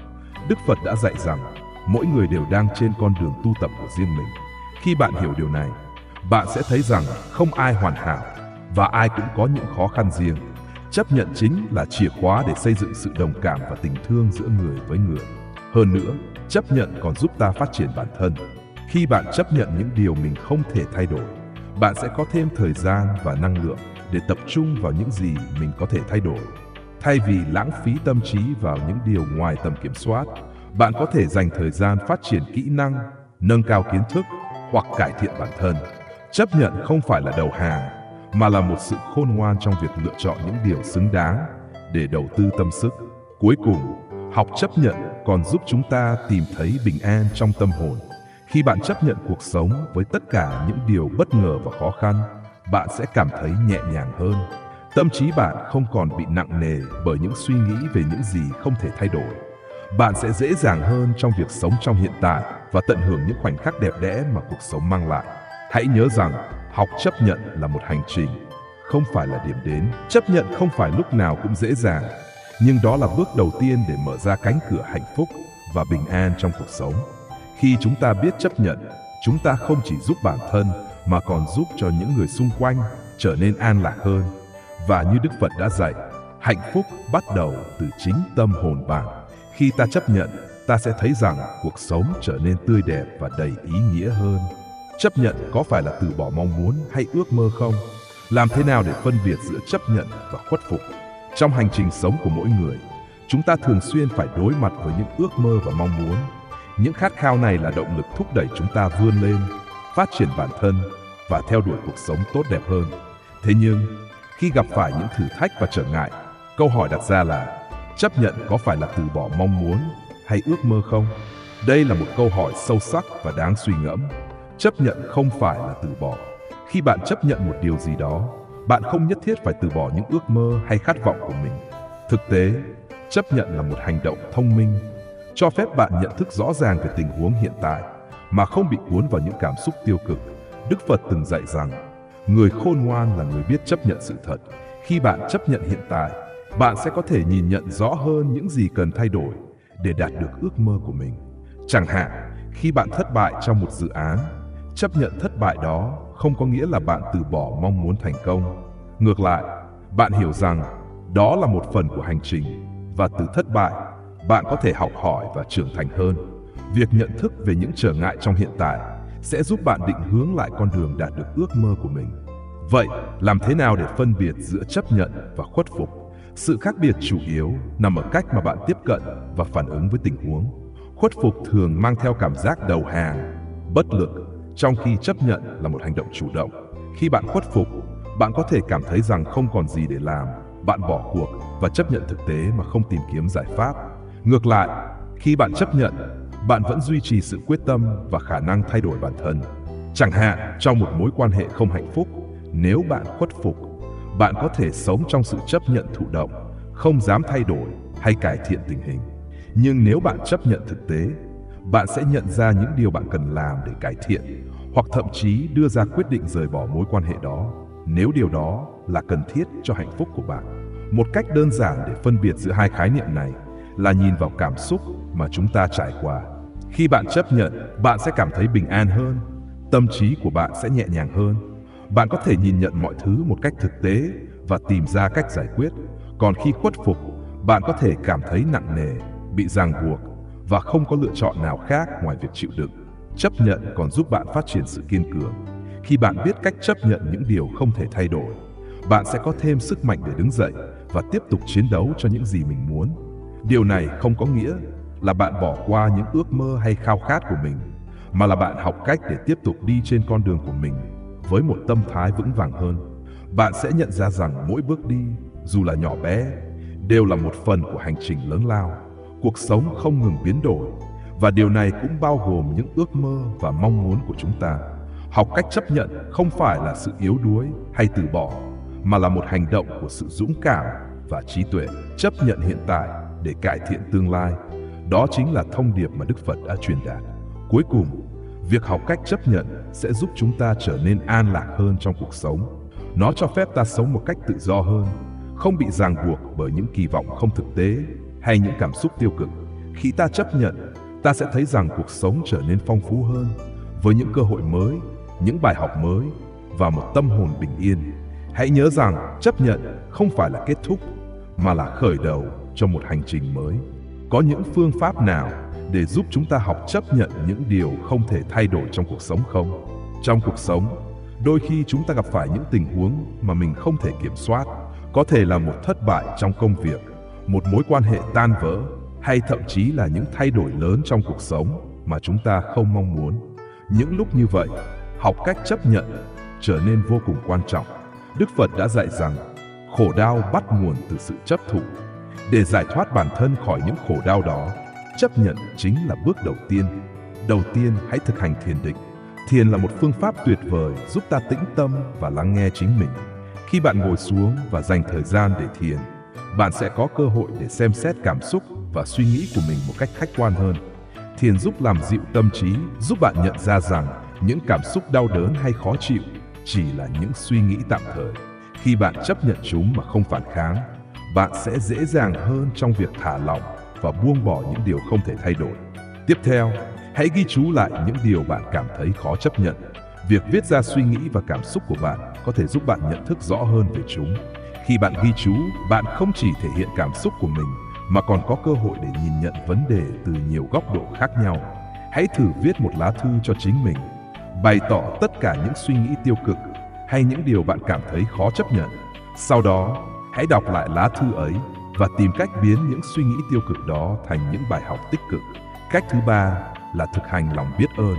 Đức Phật đã dạy rằng mỗi người đều đang trên con đường tu tập của riêng mình. Khi bạn hiểu điều này, bạn sẽ thấy rằng không ai hoàn hảo và ai cũng có những khó khăn riêng. Chấp nhận chính là chìa khóa để xây dựng sự đồng cảm và tình thương giữa người với người. Hơn nữa, chấp nhận còn giúp ta phát triển bản thân. Khi bạn chấp nhận những điều mình không thể thay đổi, bạn sẽ có thêm thời gian và năng lượng để tập trung vào những gì mình có thể thay đổi. Thay vì lãng phí tâm trí vào những điều ngoài tầm kiểm soát, bạn có thể dành thời gian phát triển kỹ năng, nâng cao kiến thức hoặc cải thiện bản thân. Chấp nhận không phải là đầu hàng, mà là một sự khôn ngoan trong việc lựa chọn những điều xứng đáng để đầu tư tâm sức. Cuối cùng, học chấp nhận còn giúp chúng ta tìm thấy bình an trong tâm hồn. Khi bạn chấp nhận cuộc sống với tất cả những điều bất ngờ và khó khăn, bạn sẽ cảm thấy nhẹ nhàng hơn. Tâm trí bạn không còn bị nặng nề bởi những suy nghĩ về những gì không thể thay đổi. Bạn sẽ dễ dàng hơn trong việc sống trong hiện tại và tận hưởng những khoảnh khắc đẹp đẽ mà cuộc sống mang lại. Hãy nhớ rằng, học chấp nhận là một hành trình, không phải là điểm đến. Chấp nhận không phải lúc nào cũng dễ dàng, nhưng đó là bước đầu tiên để mở ra cánh cửa hạnh phúc và bình an trong cuộc sống. Khi chúng ta biết chấp nhận, chúng ta không chỉ giúp bản thân mà còn giúp cho những người xung quanh trở nên an lạc hơn. Và như Đức Phật đã dạy, hạnh phúc bắt đầu từ chính tâm hồn bạn. Khi ta chấp nhận, ta sẽ thấy rằng cuộc sống trở nên tươi đẹp và đầy ý nghĩa hơn. Chấp nhận có phải là từ bỏ mong muốn hay ước mơ không? Làm thế nào để phân biệt giữa chấp nhận và khuất phục? Trong hành trình sống của mỗi người, chúng ta thường xuyên phải đối mặt với những ước mơ và mong muốn. Những khát khao này là động lực thúc đẩy chúng ta vươn lên, phát triển bản thân và theo đuổi cuộc sống tốt đẹp hơn. Thế nhưng, khi gặp phải những thử thách và trở ngại, câu hỏi đặt ra là chấp nhận có phải là từ bỏ mong muốn hay ước mơ không? Đây là một câu hỏi sâu sắc và đáng suy ngẫm. Chấp nhận không phải là từ bỏ. Khi bạn chấp nhận một điều gì đó, bạn không nhất thiết phải từ bỏ những ước mơ hay khát vọng của mình. Thực tế, chấp nhận là một hành động thông minh, cho phép bạn nhận thức rõ ràng về tình huống hiện tại mà không bị cuốn vào những cảm xúc tiêu cực. Đức Phật từng dạy rằng, người khôn ngoan là người biết chấp nhận sự thật. Khi bạn chấp nhận hiện tại, bạn sẽ có thể nhìn nhận rõ hơn những gì cần thay đổi để đạt được ước mơ của mình. Chẳng hạn, khi bạn thất bại trong một dự án, chấp nhận thất bại đó không có nghĩa là bạn từ bỏ mong muốn thành công. Ngược lại, bạn hiểu rằng đó là một phần của hành trình, và từ thất bại, bạn có thể học hỏi và trưởng thành hơn. Việc nhận thức về những trở ngại trong hiện tại sẽ giúp bạn định hướng lại con đường đạt được ước mơ của mình. Vậy, làm thế nào để phân biệt giữa chấp nhận và khuất phục? Sự khác biệt chủ yếu nằm ở cách mà bạn tiếp cận và phản ứng với tình huống. Khuất phục thường mang theo cảm giác đầu hàng, bất lực, trong khi chấp nhận là một hành động chủ động. Khi bạn khuất phục, bạn có thể cảm thấy rằng không còn gì để làm, bạn bỏ cuộc và chấp nhận thực tế mà không tìm kiếm giải pháp. Ngược lại, khi bạn chấp nhận, bạn vẫn duy trì sự quyết tâm và khả năng thay đổi bản thân. Chẳng hạn, trong một mối quan hệ không hạnh phúc, nếu bạn khuất phục, bạn có thể sống trong sự chấp nhận thụ động, không dám thay đổi hay cải thiện tình hình. Nhưng nếu bạn chấp nhận thực tế, bạn sẽ nhận ra những điều bạn cần làm để cải thiện, hoặc thậm chí đưa ra quyết định rời bỏ mối quan hệ đó, nếu điều đó là cần thiết cho hạnh phúc của bạn. Một cách đơn giản để phân biệt giữa hai khái niệm này là nhìn vào cảm xúc mà chúng ta trải qua. Khi bạn chấp nhận, bạn sẽ cảm thấy bình an hơn, tâm trí của bạn sẽ nhẹ nhàng hơn. Bạn có thể nhìn nhận mọi thứ một cách thực tế và tìm ra cách giải quyết. Còn khi khuất phục, bạn có thể cảm thấy nặng nề, bị ràng buộc và không có lựa chọn nào khác ngoài việc chịu đựng. Chấp nhận còn giúp bạn phát triển sự kiên cường. Khi bạn biết cách chấp nhận những điều không thể thay đổi, bạn sẽ có thêm sức mạnh để đứng dậy và tiếp tục chiến đấu cho những gì mình muốn. Điều này không có nghĩa là bạn bỏ qua những ước mơ hay khao khát của mình, mà là bạn học cách để tiếp tục đi trên con đường của mình với một tâm thái vững vàng hơn. Bạn sẽ nhận ra rằng mỗi bước đi, dù là nhỏ bé, đều là một phần của hành trình lớn lao. Cuộc sống không ngừng biến đổi, và điều này cũng bao gồm những ước mơ và mong muốn của chúng ta. Học cách chấp nhận không phải là sự yếu đuối hay từ bỏ, mà là một hành động của sự dũng cảm và trí tuệ. Chấp nhận hiện tại để cải thiện tương lai. Đó chính là thông điệp mà Đức Phật đã truyền đạt. Cuối cùng, việc học cách chấp nhận sẽ giúp chúng ta trở nên an lạc hơn trong cuộc sống. Nó cho phép ta sống một cách tự do hơn, không bị ràng buộc bởi những kỳ vọng không thực tế hay những cảm xúc tiêu cực. Khi ta chấp nhận, ta sẽ thấy rằng cuộc sống trở nên phong phú hơn, với những cơ hội mới, những bài học mới và một tâm hồn bình yên. Hãy nhớ rằng chấp nhận không phải là kết thúc, mà là khởi đầu cho một hành trình mới. Có những phương pháp nào để giúp chúng ta học chấp nhận những điều không thể thay đổi trong cuộc sống không? Trong cuộc sống, đôi khi chúng ta gặp phải những tình huống mà mình không thể kiểm soát. Có thể là một thất bại trong công việc, một mối quan hệ tan vỡ, hay thậm chí là những thay đổi lớn trong cuộc sống mà chúng ta không mong muốn. Những lúc như vậy, học cách chấp nhận trở nên vô cùng quan trọng. Đức Phật đã dạy rằng khổ đau bắt nguồn từ sự chấp thủ. Để giải thoát bản thân khỏi những khổ đau đó, chấp nhận chính là bước đầu tiên. Đầu tiên, hãy thực hành thiền định. Thiền là một phương pháp tuyệt vời giúp ta tĩnh tâm và lắng nghe chính mình. Khi bạn ngồi xuống và dành thời gian để thiền, bạn sẽ có cơ hội để xem xét cảm xúc và suy nghĩ của mình một cách khách quan hơn. Thiền giúp làm dịu tâm trí, giúp bạn nhận ra rằng những cảm xúc đau đớn hay khó chịu chỉ là những suy nghĩ tạm thời. Khi bạn chấp nhận chúng mà không phản kháng, bạn sẽ dễ dàng hơn trong việc thả lỏng và buông bỏ những điều không thể thay đổi. Tiếp theo, hãy ghi chú lại những điều bạn cảm thấy khó chấp nhận. Việc viết ra suy nghĩ và cảm xúc của bạn có thể giúp bạn nhận thức rõ hơn về chúng. Khi bạn ghi chú, bạn không chỉ thể hiện cảm xúc của mình, mà còn có cơ hội để nhìn nhận vấn đề từ nhiều góc độ khác nhau. Hãy thử viết một lá thư cho chính mình, bày tỏ tất cả những suy nghĩ tiêu cực hay những điều bạn cảm thấy khó chấp nhận. Sau đó, hãy đọc lại lá thư ấy và tìm cách biến những suy nghĩ tiêu cực đó thành những bài học tích cực. Cách thứ ba là thực hành lòng biết ơn.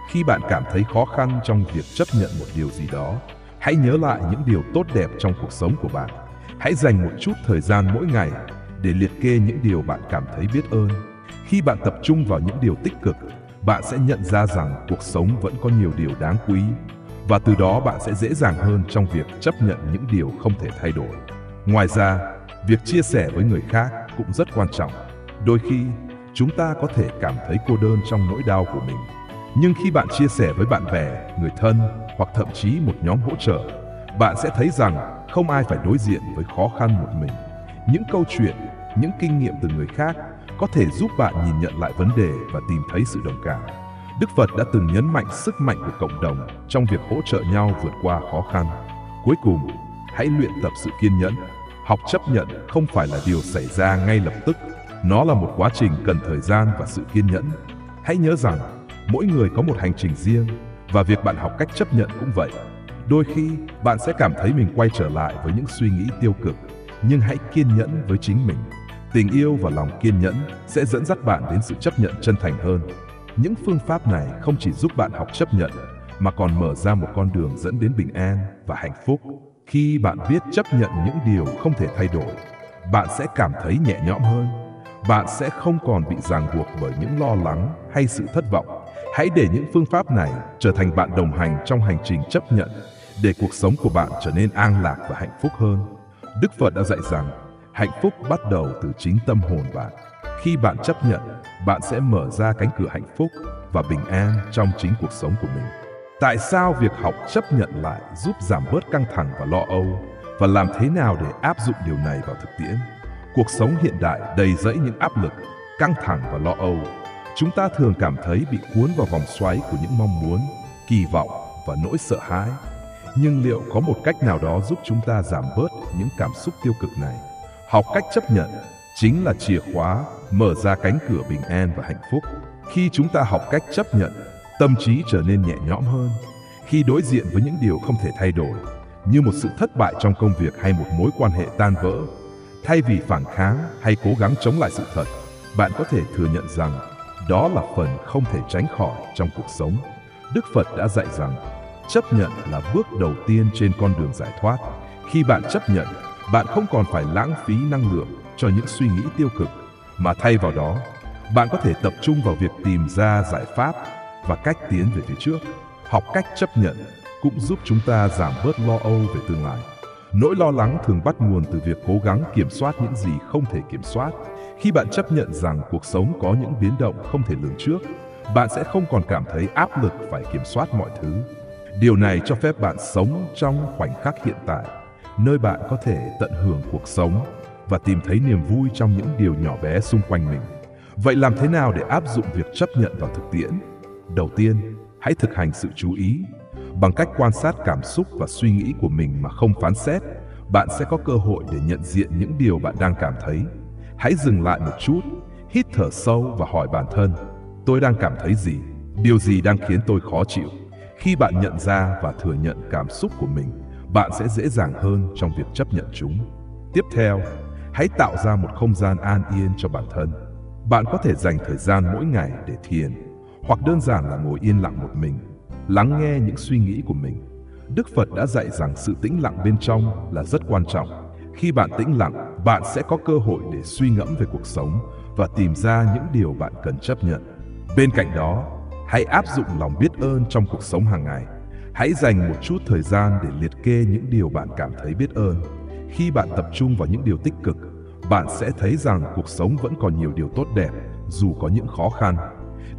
Khi bạn cảm thấy khó khăn trong việc chấp nhận một điều gì đó, hãy nhớ lại những điều tốt đẹp trong cuộc sống của bạn. Hãy dành một chút thời gian mỗi ngày để liệt kê những điều bạn cảm thấy biết ơn. Khi bạn tập trung vào những điều tích cực, bạn sẽ nhận ra rằng cuộc sống vẫn có nhiều điều đáng quý, và từ đó bạn sẽ dễ dàng hơn trong việc chấp nhận những điều không thể thay đổi. Ngoài ra, việc chia sẻ với người khác cũng rất quan trọng. Đôi khi, chúng ta có thể cảm thấy cô đơn trong nỗi đau của mình. Nhưng khi bạn chia sẻ với bạn bè, người thân hoặc thậm chí một nhóm hỗ trợ, bạn sẽ thấy rằng không ai phải đối diện với khó khăn một mình. Những câu chuyện, những kinh nghiệm từ người khác có thể giúp bạn nhìn nhận lại vấn đề và tìm thấy sự đồng cảm. Đức Phật đã từng nhấn mạnh sức mạnh của cộng đồng trong việc hỗ trợ nhau vượt qua khó khăn. Cuối cùng, hãy luyện tập sự kiên nhẫn. Học chấp nhận không phải là điều xảy ra ngay lập tức. Nó là một quá trình cần thời gian và sự kiên nhẫn. Hãy nhớ rằng, mỗi người có một hành trình riêng, và việc bạn học cách chấp nhận cũng vậy. Đôi khi, bạn sẽ cảm thấy mình quay trở lại với những suy nghĩ tiêu cực, nhưng hãy kiên nhẫn với chính mình. Tình yêu và lòng kiên nhẫn sẽ dẫn dắt bạn đến sự chấp nhận chân thành hơn. Những phương pháp này không chỉ giúp bạn học chấp nhận, mà còn mở ra một con đường dẫn đến bình an và hạnh phúc. Khi bạn biết chấp nhận những điều không thể thay đổi, bạn sẽ cảm thấy nhẹ nhõm hơn. Bạn sẽ không còn bị ràng buộc bởi những lo lắng hay sự thất vọng. Hãy để những phương pháp này trở thành bạn đồng hành trong hành trình chấp nhận, để cuộc sống của bạn trở nên an lạc và hạnh phúc hơn. Đức Phật đã dạy rằng, hạnh phúc bắt đầu từ chính tâm hồn bạn. Khi bạn chấp nhận, bạn sẽ mở ra cánh cửa hạnh phúc và bình an trong chính cuộc sống của mình. Tại sao việc học chấp nhận lại giúp giảm bớt căng thẳng và lo âu? Và làm thế nào để áp dụng điều này vào thực tiễn? Cuộc sống hiện đại đầy rẫy những áp lực, căng thẳng và lo âu. Chúng ta thường cảm thấy bị cuốn vào vòng xoáy của những mong muốn, kỳ vọng và nỗi sợ hãi. Nhưng liệu có một cách nào đó giúp chúng ta giảm bớt những cảm xúc tiêu cực này? Học cách chấp nhận chính là chìa khóa mở ra cánh cửa bình an và hạnh phúc. Khi chúng ta học cách chấp nhận, tâm trí trở nên nhẹ nhõm hơn. Khi đối diện với những điều không thể thay đổi, như một sự thất bại trong công việc hay một mối quan hệ tan vỡ, thay vì phản kháng hay cố gắng chống lại sự thật, bạn có thể thừa nhận rằng đó là phần không thể tránh khỏi trong cuộc sống. Đức Phật đã dạy rằng, chấp nhận là bước đầu tiên trên con đường giải thoát. Khi bạn chấp nhận, bạn không còn phải lãng phí năng lượng cho những suy nghĩ tiêu cực, mà thay vào đó, bạn có thể tập trung vào việc tìm ra giải pháp và cách tiến về phía trước. Học cách chấp nhận cũng giúp chúng ta giảm bớt lo âu về tương lai. Nỗi lo lắng thường bắt nguồn từ việc cố gắng kiểm soát những gì không thể kiểm soát. Khi bạn chấp nhận rằng cuộc sống có những biến động không thể lường trước, bạn sẽ không còn cảm thấy áp lực phải kiểm soát mọi thứ. Điều này cho phép bạn sống trong khoảnh khắc hiện tại, nơi bạn có thể tận hưởng cuộc sống và tìm thấy niềm vui trong những điều nhỏ bé xung quanh mình. Vậy làm thế nào để áp dụng việc chấp nhận vào thực tiễn? Đầu tiên, hãy thực hành sự chú ý. Bằng cách quan sát cảm xúc và suy nghĩ của mình mà không phán xét, bạn sẽ có cơ hội để nhận diện những điều bạn đang cảm thấy. Hãy dừng lại một chút, hít thở sâu và hỏi bản thân, tôi đang cảm thấy gì? Điều gì đang khiến tôi khó chịu? Khi bạn nhận ra và thừa nhận cảm xúc của mình, bạn sẽ dễ dàng hơn trong việc chấp nhận chúng. Tiếp theo, hãy tạo ra một không gian an yên cho bản thân. Bạn có thể dành thời gian mỗi ngày để thiền, hoặc đơn giản là ngồi yên lặng một mình, lắng nghe những suy nghĩ của mình. Đức Phật đã dạy rằng sự tĩnh lặng bên trong là rất quan trọng. Khi bạn tĩnh lặng, bạn sẽ có cơ hội để suy ngẫm về cuộc sống và tìm ra những điều bạn cần chấp nhận. Bên cạnh đó, hãy áp dụng lòng biết ơn trong cuộc sống hàng ngày. Hãy dành một chút thời gian để liệt kê những điều bạn cảm thấy biết ơn. Khi bạn tập trung vào những điều tích cực, bạn sẽ thấy rằng cuộc sống vẫn còn nhiều điều tốt đẹp, dù có những khó khăn.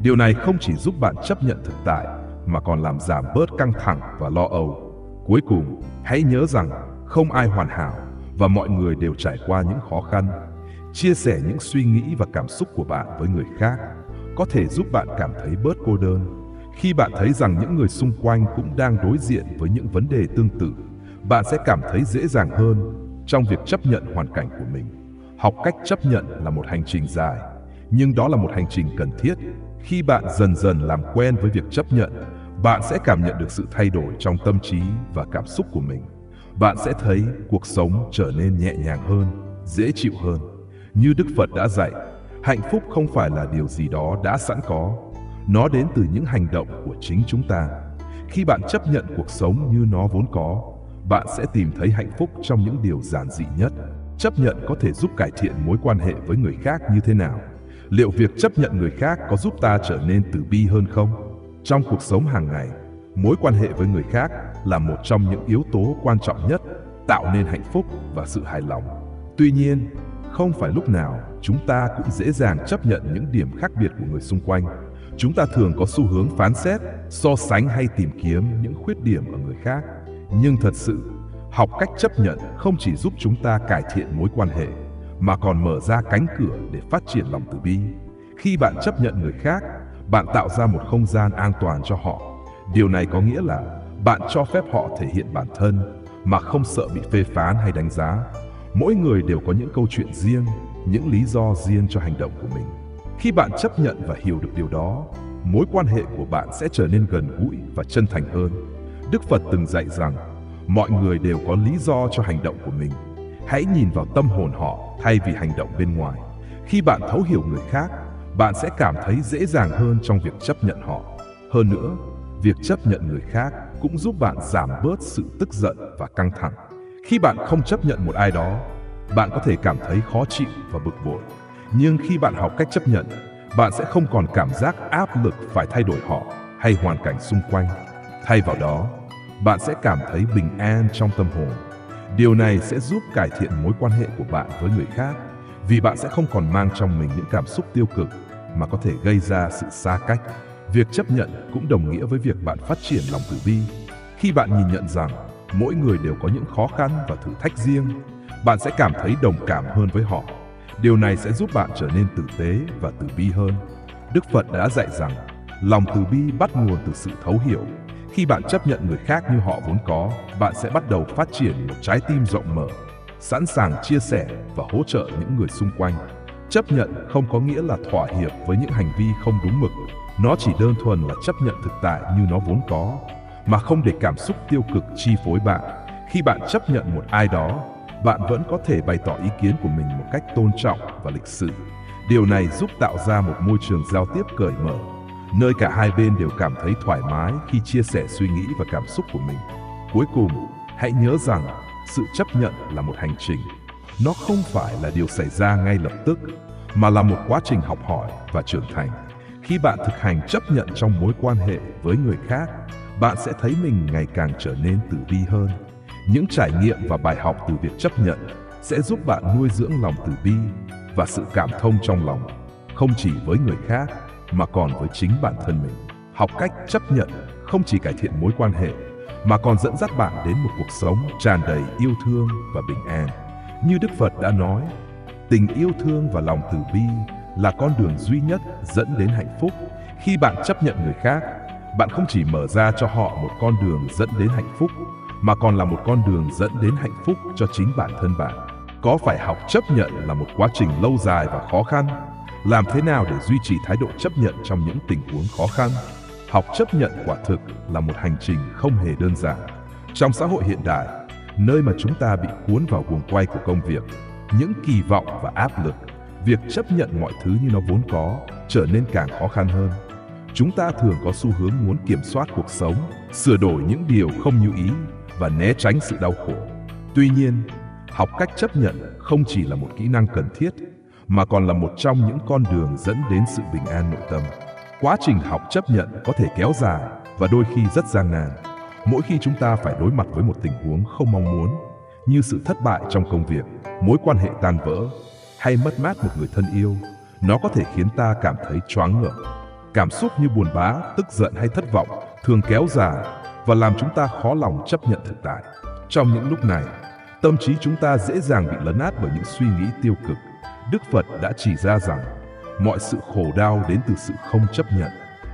Điều này không chỉ giúp bạn chấp nhận thực tại, mà còn làm giảm bớt căng thẳng và lo âu. Cuối cùng, hãy nhớ rằng không ai hoàn hảo và mọi người đều trải qua những khó khăn. Chia sẻ những suy nghĩ và cảm xúc của bạn với người khác có thể giúp bạn cảm thấy bớt cô đơn. Khi bạn thấy rằng những người xung quanh cũng đang đối diện với những vấn đề tương tự, bạn sẽ cảm thấy dễ dàng hơn trong việc chấp nhận hoàn cảnh của mình. Học cách chấp nhận là một hành trình dài, nhưng đó là một hành trình cần thiết. Khi bạn dần dần làm quen với việc chấp nhận, bạn sẽ cảm nhận được sự thay đổi trong tâm trí và cảm xúc của mình. Bạn sẽ thấy cuộc sống trở nên nhẹ nhàng hơn, dễ chịu hơn. Như Đức Phật đã dạy, hạnh phúc không phải là điều gì đó đã sẵn có. Nó đến từ những hành động của chính chúng ta. Khi bạn chấp nhận cuộc sống như nó vốn có, bạn sẽ tìm thấy hạnh phúc trong những điều giản dị nhất. Chấp nhận có thể giúp cải thiện mối quan hệ với người khác như thế nào? Liệu việc chấp nhận người khác có giúp ta trở nên từ bi hơn không? Trong cuộc sống hàng ngày, mối quan hệ với người khác là một trong những yếu tố quan trọng nhất tạo nên hạnh phúc và sự hài lòng. Tuy nhiên, không phải lúc nào chúng ta cũng dễ dàng chấp nhận những điểm khác biệt của người xung quanh. Chúng ta thường có xu hướng phán xét, so sánh hay tìm kiếm những khuyết điểm ở người khác. Nhưng thật sự, học cách chấp nhận không chỉ giúp chúng ta cải thiện mối quan hệ, mà còn mở ra cánh cửa để phát triển lòng từ bi. Khi bạn chấp nhận người khác, bạn tạo ra một không gian an toàn cho họ. Điều này có nghĩa là bạn cho phép họ thể hiện bản thân mà không sợ bị phê phán hay đánh giá. Mỗi người đều có những câu chuyện riêng, những lý do riêng cho hành động của mình. Khi bạn chấp nhận và hiểu được điều đó, mối quan hệ của bạn sẽ trở nên gần gũi và chân thành hơn. Đức Phật từng dạy rằng, mọi người đều có lý do cho hành động của mình. Hãy nhìn vào tâm hồn họ thay vì hành động bên ngoài. Khi bạn thấu hiểu người khác, bạn sẽ cảm thấy dễ dàng hơn trong việc chấp nhận họ. Hơn nữa, việc chấp nhận người khác cũng giúp bạn giảm bớt sự tức giận và căng thẳng. Khi bạn không chấp nhận một ai đó, bạn có thể cảm thấy khó chịu và bực bội. Nhưng khi bạn học cách chấp nhận, bạn sẽ không còn cảm giác áp lực phải thay đổi họ hay hoàn cảnh xung quanh. Thay vào đó, bạn sẽ cảm thấy bình an trong tâm hồn. Điều này sẽ giúp cải thiện mối quan hệ của bạn với người khác, vì bạn sẽ không còn mang trong mình những cảm xúc tiêu cực mà có thể gây ra sự xa cách. Việc chấp nhận cũng đồng nghĩa với việc bạn phát triển lòng từ bi. Khi bạn nhìn nhận rằng mỗi người đều có những khó khăn và thử thách riêng, bạn sẽ cảm thấy đồng cảm hơn với họ. Điều này sẽ giúp bạn trở nên tử tế và từ bi hơn. Đức Phật đã dạy rằng, lòng từ bi bắt nguồn từ sự thấu hiểu. Khi bạn chấp nhận người khác như họ vốn có, bạn sẽ bắt đầu phát triển một trái tim rộng mở, sẵn sàng chia sẻ và hỗ trợ những người xung quanh. Chấp nhận không có nghĩa là thỏa hiệp với những hành vi không đúng mực. Nó chỉ đơn thuần là chấp nhận thực tại như nó vốn có, mà không để cảm xúc tiêu cực chi phối bạn. Khi bạn chấp nhận một ai đó, bạn vẫn có thể bày tỏ ý kiến của mình một cách tôn trọng và lịch sự. Điều này giúp tạo ra một môi trường giao tiếp cởi mở, nơi cả hai bên đều cảm thấy thoải mái khi chia sẻ suy nghĩ và cảm xúc của mình. Cuối cùng, hãy nhớ rằng sự chấp nhận là một hành trình. Nó không phải là điều xảy ra ngay lập tức, mà là một quá trình học hỏi và trưởng thành. Khi bạn thực hành chấp nhận trong mối quan hệ với người khác, bạn sẽ thấy mình ngày càng trở nên từ bi hơn. Những trải nghiệm và bài học từ việc chấp nhận sẽ giúp bạn nuôi dưỡng lòng từ bi và sự cảm thông trong lòng, không chỉ với người khác mà còn với chính bản thân mình. Học cách chấp nhận không chỉ cải thiện mối quan hệ mà còn dẫn dắt bạn đến một cuộc sống tràn đầy yêu thương và bình an. Như Đức Phật đã nói, tình yêu thương và lòng từ bi là con đường duy nhất dẫn đến hạnh phúc. Khi bạn chấp nhận người khác, bạn không chỉ mở ra cho họ một con đường dẫn đến hạnh phúc, mà còn là một con đường dẫn đến hạnh phúc cho chính bản thân bạn. Có phải học chấp nhận là một quá trình lâu dài và khó khăn? Làm thế nào để duy trì thái độ chấp nhận trong những tình huống khó khăn? Học chấp nhận quả thực là một hành trình không hề đơn giản. Trong xã hội hiện đại, nơi mà chúng ta bị cuốn vào guồng quay của công việc, những kỳ vọng và áp lực, việc chấp nhận mọi thứ như nó vốn có trở nên càng khó khăn hơn. Chúng ta thường có xu hướng muốn kiểm soát cuộc sống, sửa đổi những điều không như ý và né tránh sự đau khổ. Tuy nhiên, học cách chấp nhận không chỉ là một kỹ năng cần thiết, mà còn là một trong những con đường dẫn đến sự bình an nội tâm. Quá trình học chấp nhận có thể kéo dài và đôi khi rất gian nan. Mỗi khi chúng ta phải đối mặt với một tình huống không mong muốn, như sự thất bại trong công việc, mối quan hệ tan vỡ, hay mất mát một người thân yêu, nó có thể khiến ta cảm thấy choáng ngợp. Cảm xúc như buồn bã, tức giận hay thất vọng thường kéo dài và làm chúng ta khó lòng chấp nhận thực tại. Trong những lúc này, tâm trí chúng ta dễ dàng bị lấn át bởi những suy nghĩ tiêu cực. Đức Phật đã chỉ ra rằng mọi sự khổ đau đến từ sự không chấp nhận.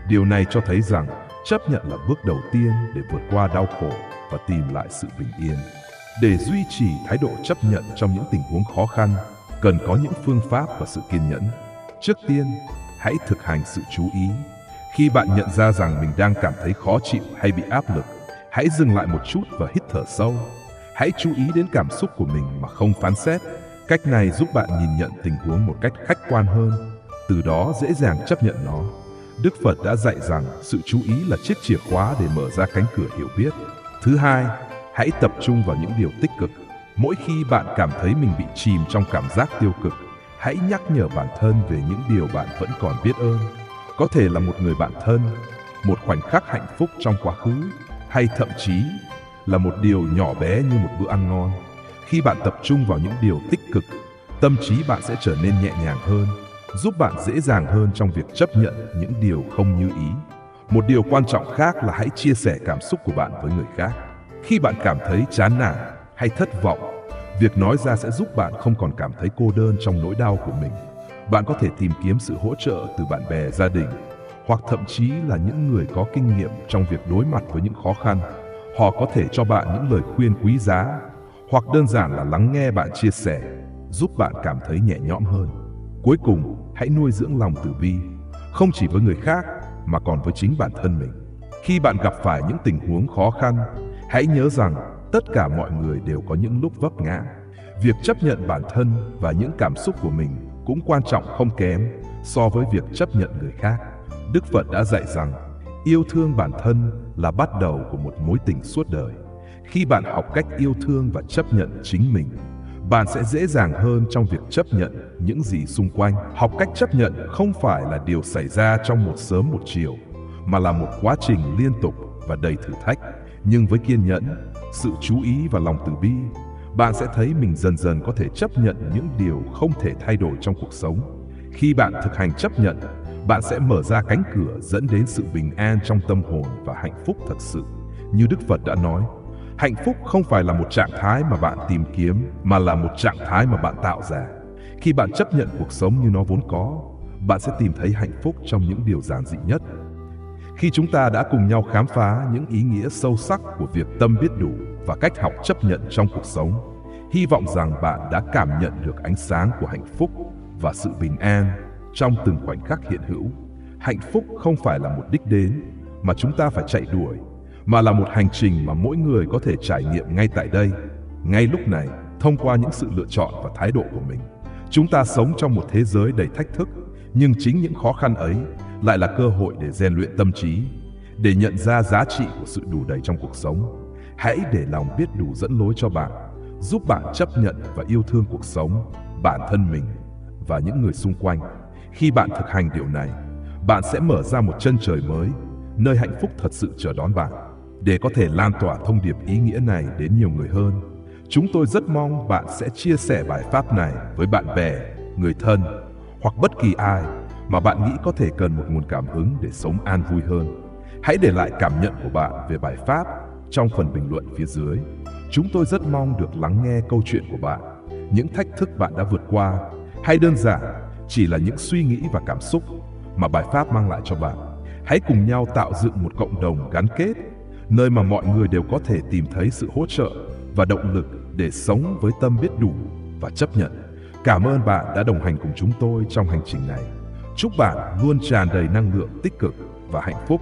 Điều này cho thấy rằng chấp nhận là bước đầu tiên để vượt qua đau khổ và tìm lại sự bình yên. Để duy trì thái độ chấp nhận trong những tình huống khó khăn, cần có những phương pháp và sự kiên nhẫn. Trước tiên, hãy thực hành sự chú ý. Khi bạn nhận ra rằng mình đang cảm thấy khó chịu hay bị áp lực, hãy dừng lại một chút và hít thở sâu. Hãy chú ý đến cảm xúc của mình mà không phán xét. Cách này giúp bạn nhìn nhận tình huống một cách khách quan hơn, từ đó dễ dàng chấp nhận nó. Đức Phật đã dạy rằng sự chú ý là chiếc chìa khóa để mở ra cánh cửa hiểu biết. Thứ hai, hãy tập trung vào những điều tích cực. Mỗi khi bạn cảm thấy mình bị chìm trong cảm giác tiêu cực, hãy nhắc nhở bản thân về những điều bạn vẫn còn biết ơn. Có thể là một người bạn thân, một khoảnh khắc hạnh phúc trong quá khứ, hay thậm chí là một điều nhỏ bé như một bữa ăn ngon. Khi bạn tập trung vào những điều tích cực, tâm trí bạn sẽ trở nên nhẹ nhàng hơn. giúp bạn dễ dàng hơn trong việc chấp nhận những điều không như ý. Một điều quan trọng khác là hãy chia sẻ cảm xúc của bạn với người khác. Khi bạn cảm thấy chán nản hay thất vọng, việc nói ra sẽ giúp bạn không còn cảm thấy cô đơn trong nỗi đau của mình. Bạn có thể tìm kiếm sự hỗ trợ từ bạn bè, gia đình, hoặc thậm chí là những người có kinh nghiệm trong việc đối mặt với những khó khăn. Họ có thể cho bạn những lời khuyên quý giá, hoặc đơn giản là lắng nghe bạn chia sẻ, giúp bạn cảm thấy nhẹ nhõm hơn. Cuối cùng, hãy nuôi dưỡng lòng từ bi, không chỉ với người khác mà còn với chính bản thân mình. Khi bạn gặp phải những tình huống khó khăn, hãy nhớ rằng tất cả mọi người đều có những lúc vấp ngã. Việc chấp nhận bản thân và những cảm xúc của mình cũng quan trọng không kém so với việc chấp nhận người khác. Đức Phật đã dạy rằng, yêu thương bản thân là bắt đầu của một mối tình suốt đời. Khi bạn học cách yêu thương và chấp nhận chính mình, bạn sẽ dễ dàng hơn trong việc chấp nhận những gì xung quanh. Học cách chấp nhận không phải là điều xảy ra trong một sớm một chiều, mà là một quá trình liên tục và đầy thử thách. Nhưng với kiên nhẫn, sự chú ý và lòng từ bi, bạn sẽ thấy mình dần dần có thể chấp nhận những điều không thể thay đổi trong cuộc sống. Khi bạn thực hành chấp nhận, bạn sẽ mở ra cánh cửa dẫn đến sự bình an trong tâm hồn và hạnh phúc thật sự. Như Đức Phật đã nói, hạnh phúc không phải là một trạng thái mà bạn tìm kiếm, mà là một trạng thái mà bạn tạo ra. Khi bạn chấp nhận cuộc sống như nó vốn có, bạn sẽ tìm thấy hạnh phúc trong những điều giản dị nhất. Khi chúng ta đã cùng nhau khám phá những ý nghĩa sâu sắc của việc tâm biết đủ và cách học chấp nhận trong cuộc sống, hy vọng rằng bạn đã cảm nhận được ánh sáng của hạnh phúc và sự bình an trong từng khoảnh khắc hiện hữu. Hạnh phúc không phải là một đích đến mà chúng ta phải chạy đuổi, mà là một hành trình mà mỗi người có thể trải nghiệm ngay tại đây, ngay lúc này, thông qua những sự lựa chọn và thái độ của mình. Chúng ta sống trong một thế giới đầy thách thức, nhưng chính những khó khăn ấy lại là cơ hội để rèn luyện tâm trí, để nhận ra giá trị của sự đủ đầy trong cuộc sống. Hãy để lòng biết đủ dẫn lối cho bạn, giúp bạn chấp nhận và yêu thương cuộc sống, bản thân mình và những người xung quanh. Khi bạn thực hành điều này, bạn sẽ mở ra một chân trời mới, nơi hạnh phúc thật sự chờ đón bạn. Để có thể lan tỏa thông điệp ý nghĩa này đến nhiều người hơn, chúng tôi rất mong bạn sẽ chia sẻ bài pháp này với bạn bè, người thân hoặc bất kỳ ai mà bạn nghĩ có thể cần một nguồn cảm hứng để sống an vui hơn. Hãy để lại cảm nhận của bạn về bài pháp trong phần bình luận phía dưới. Chúng tôi rất mong được lắng nghe câu chuyện của bạn, những thách thức bạn đã vượt qua, hay đơn giản chỉ là những suy nghĩ và cảm xúc mà bài pháp mang lại cho bạn. Hãy cùng nhau tạo dựng một cộng đồng gắn kết, nơi mà mọi người đều có thể tìm thấy sự hỗ trợ và động lực để sống với tâm biết đủ và chấp nhận. Cảm ơn bạn đã đồng hành cùng chúng tôi trong hành trình này. Chúc bạn luôn tràn đầy năng lượng tích cực và hạnh phúc.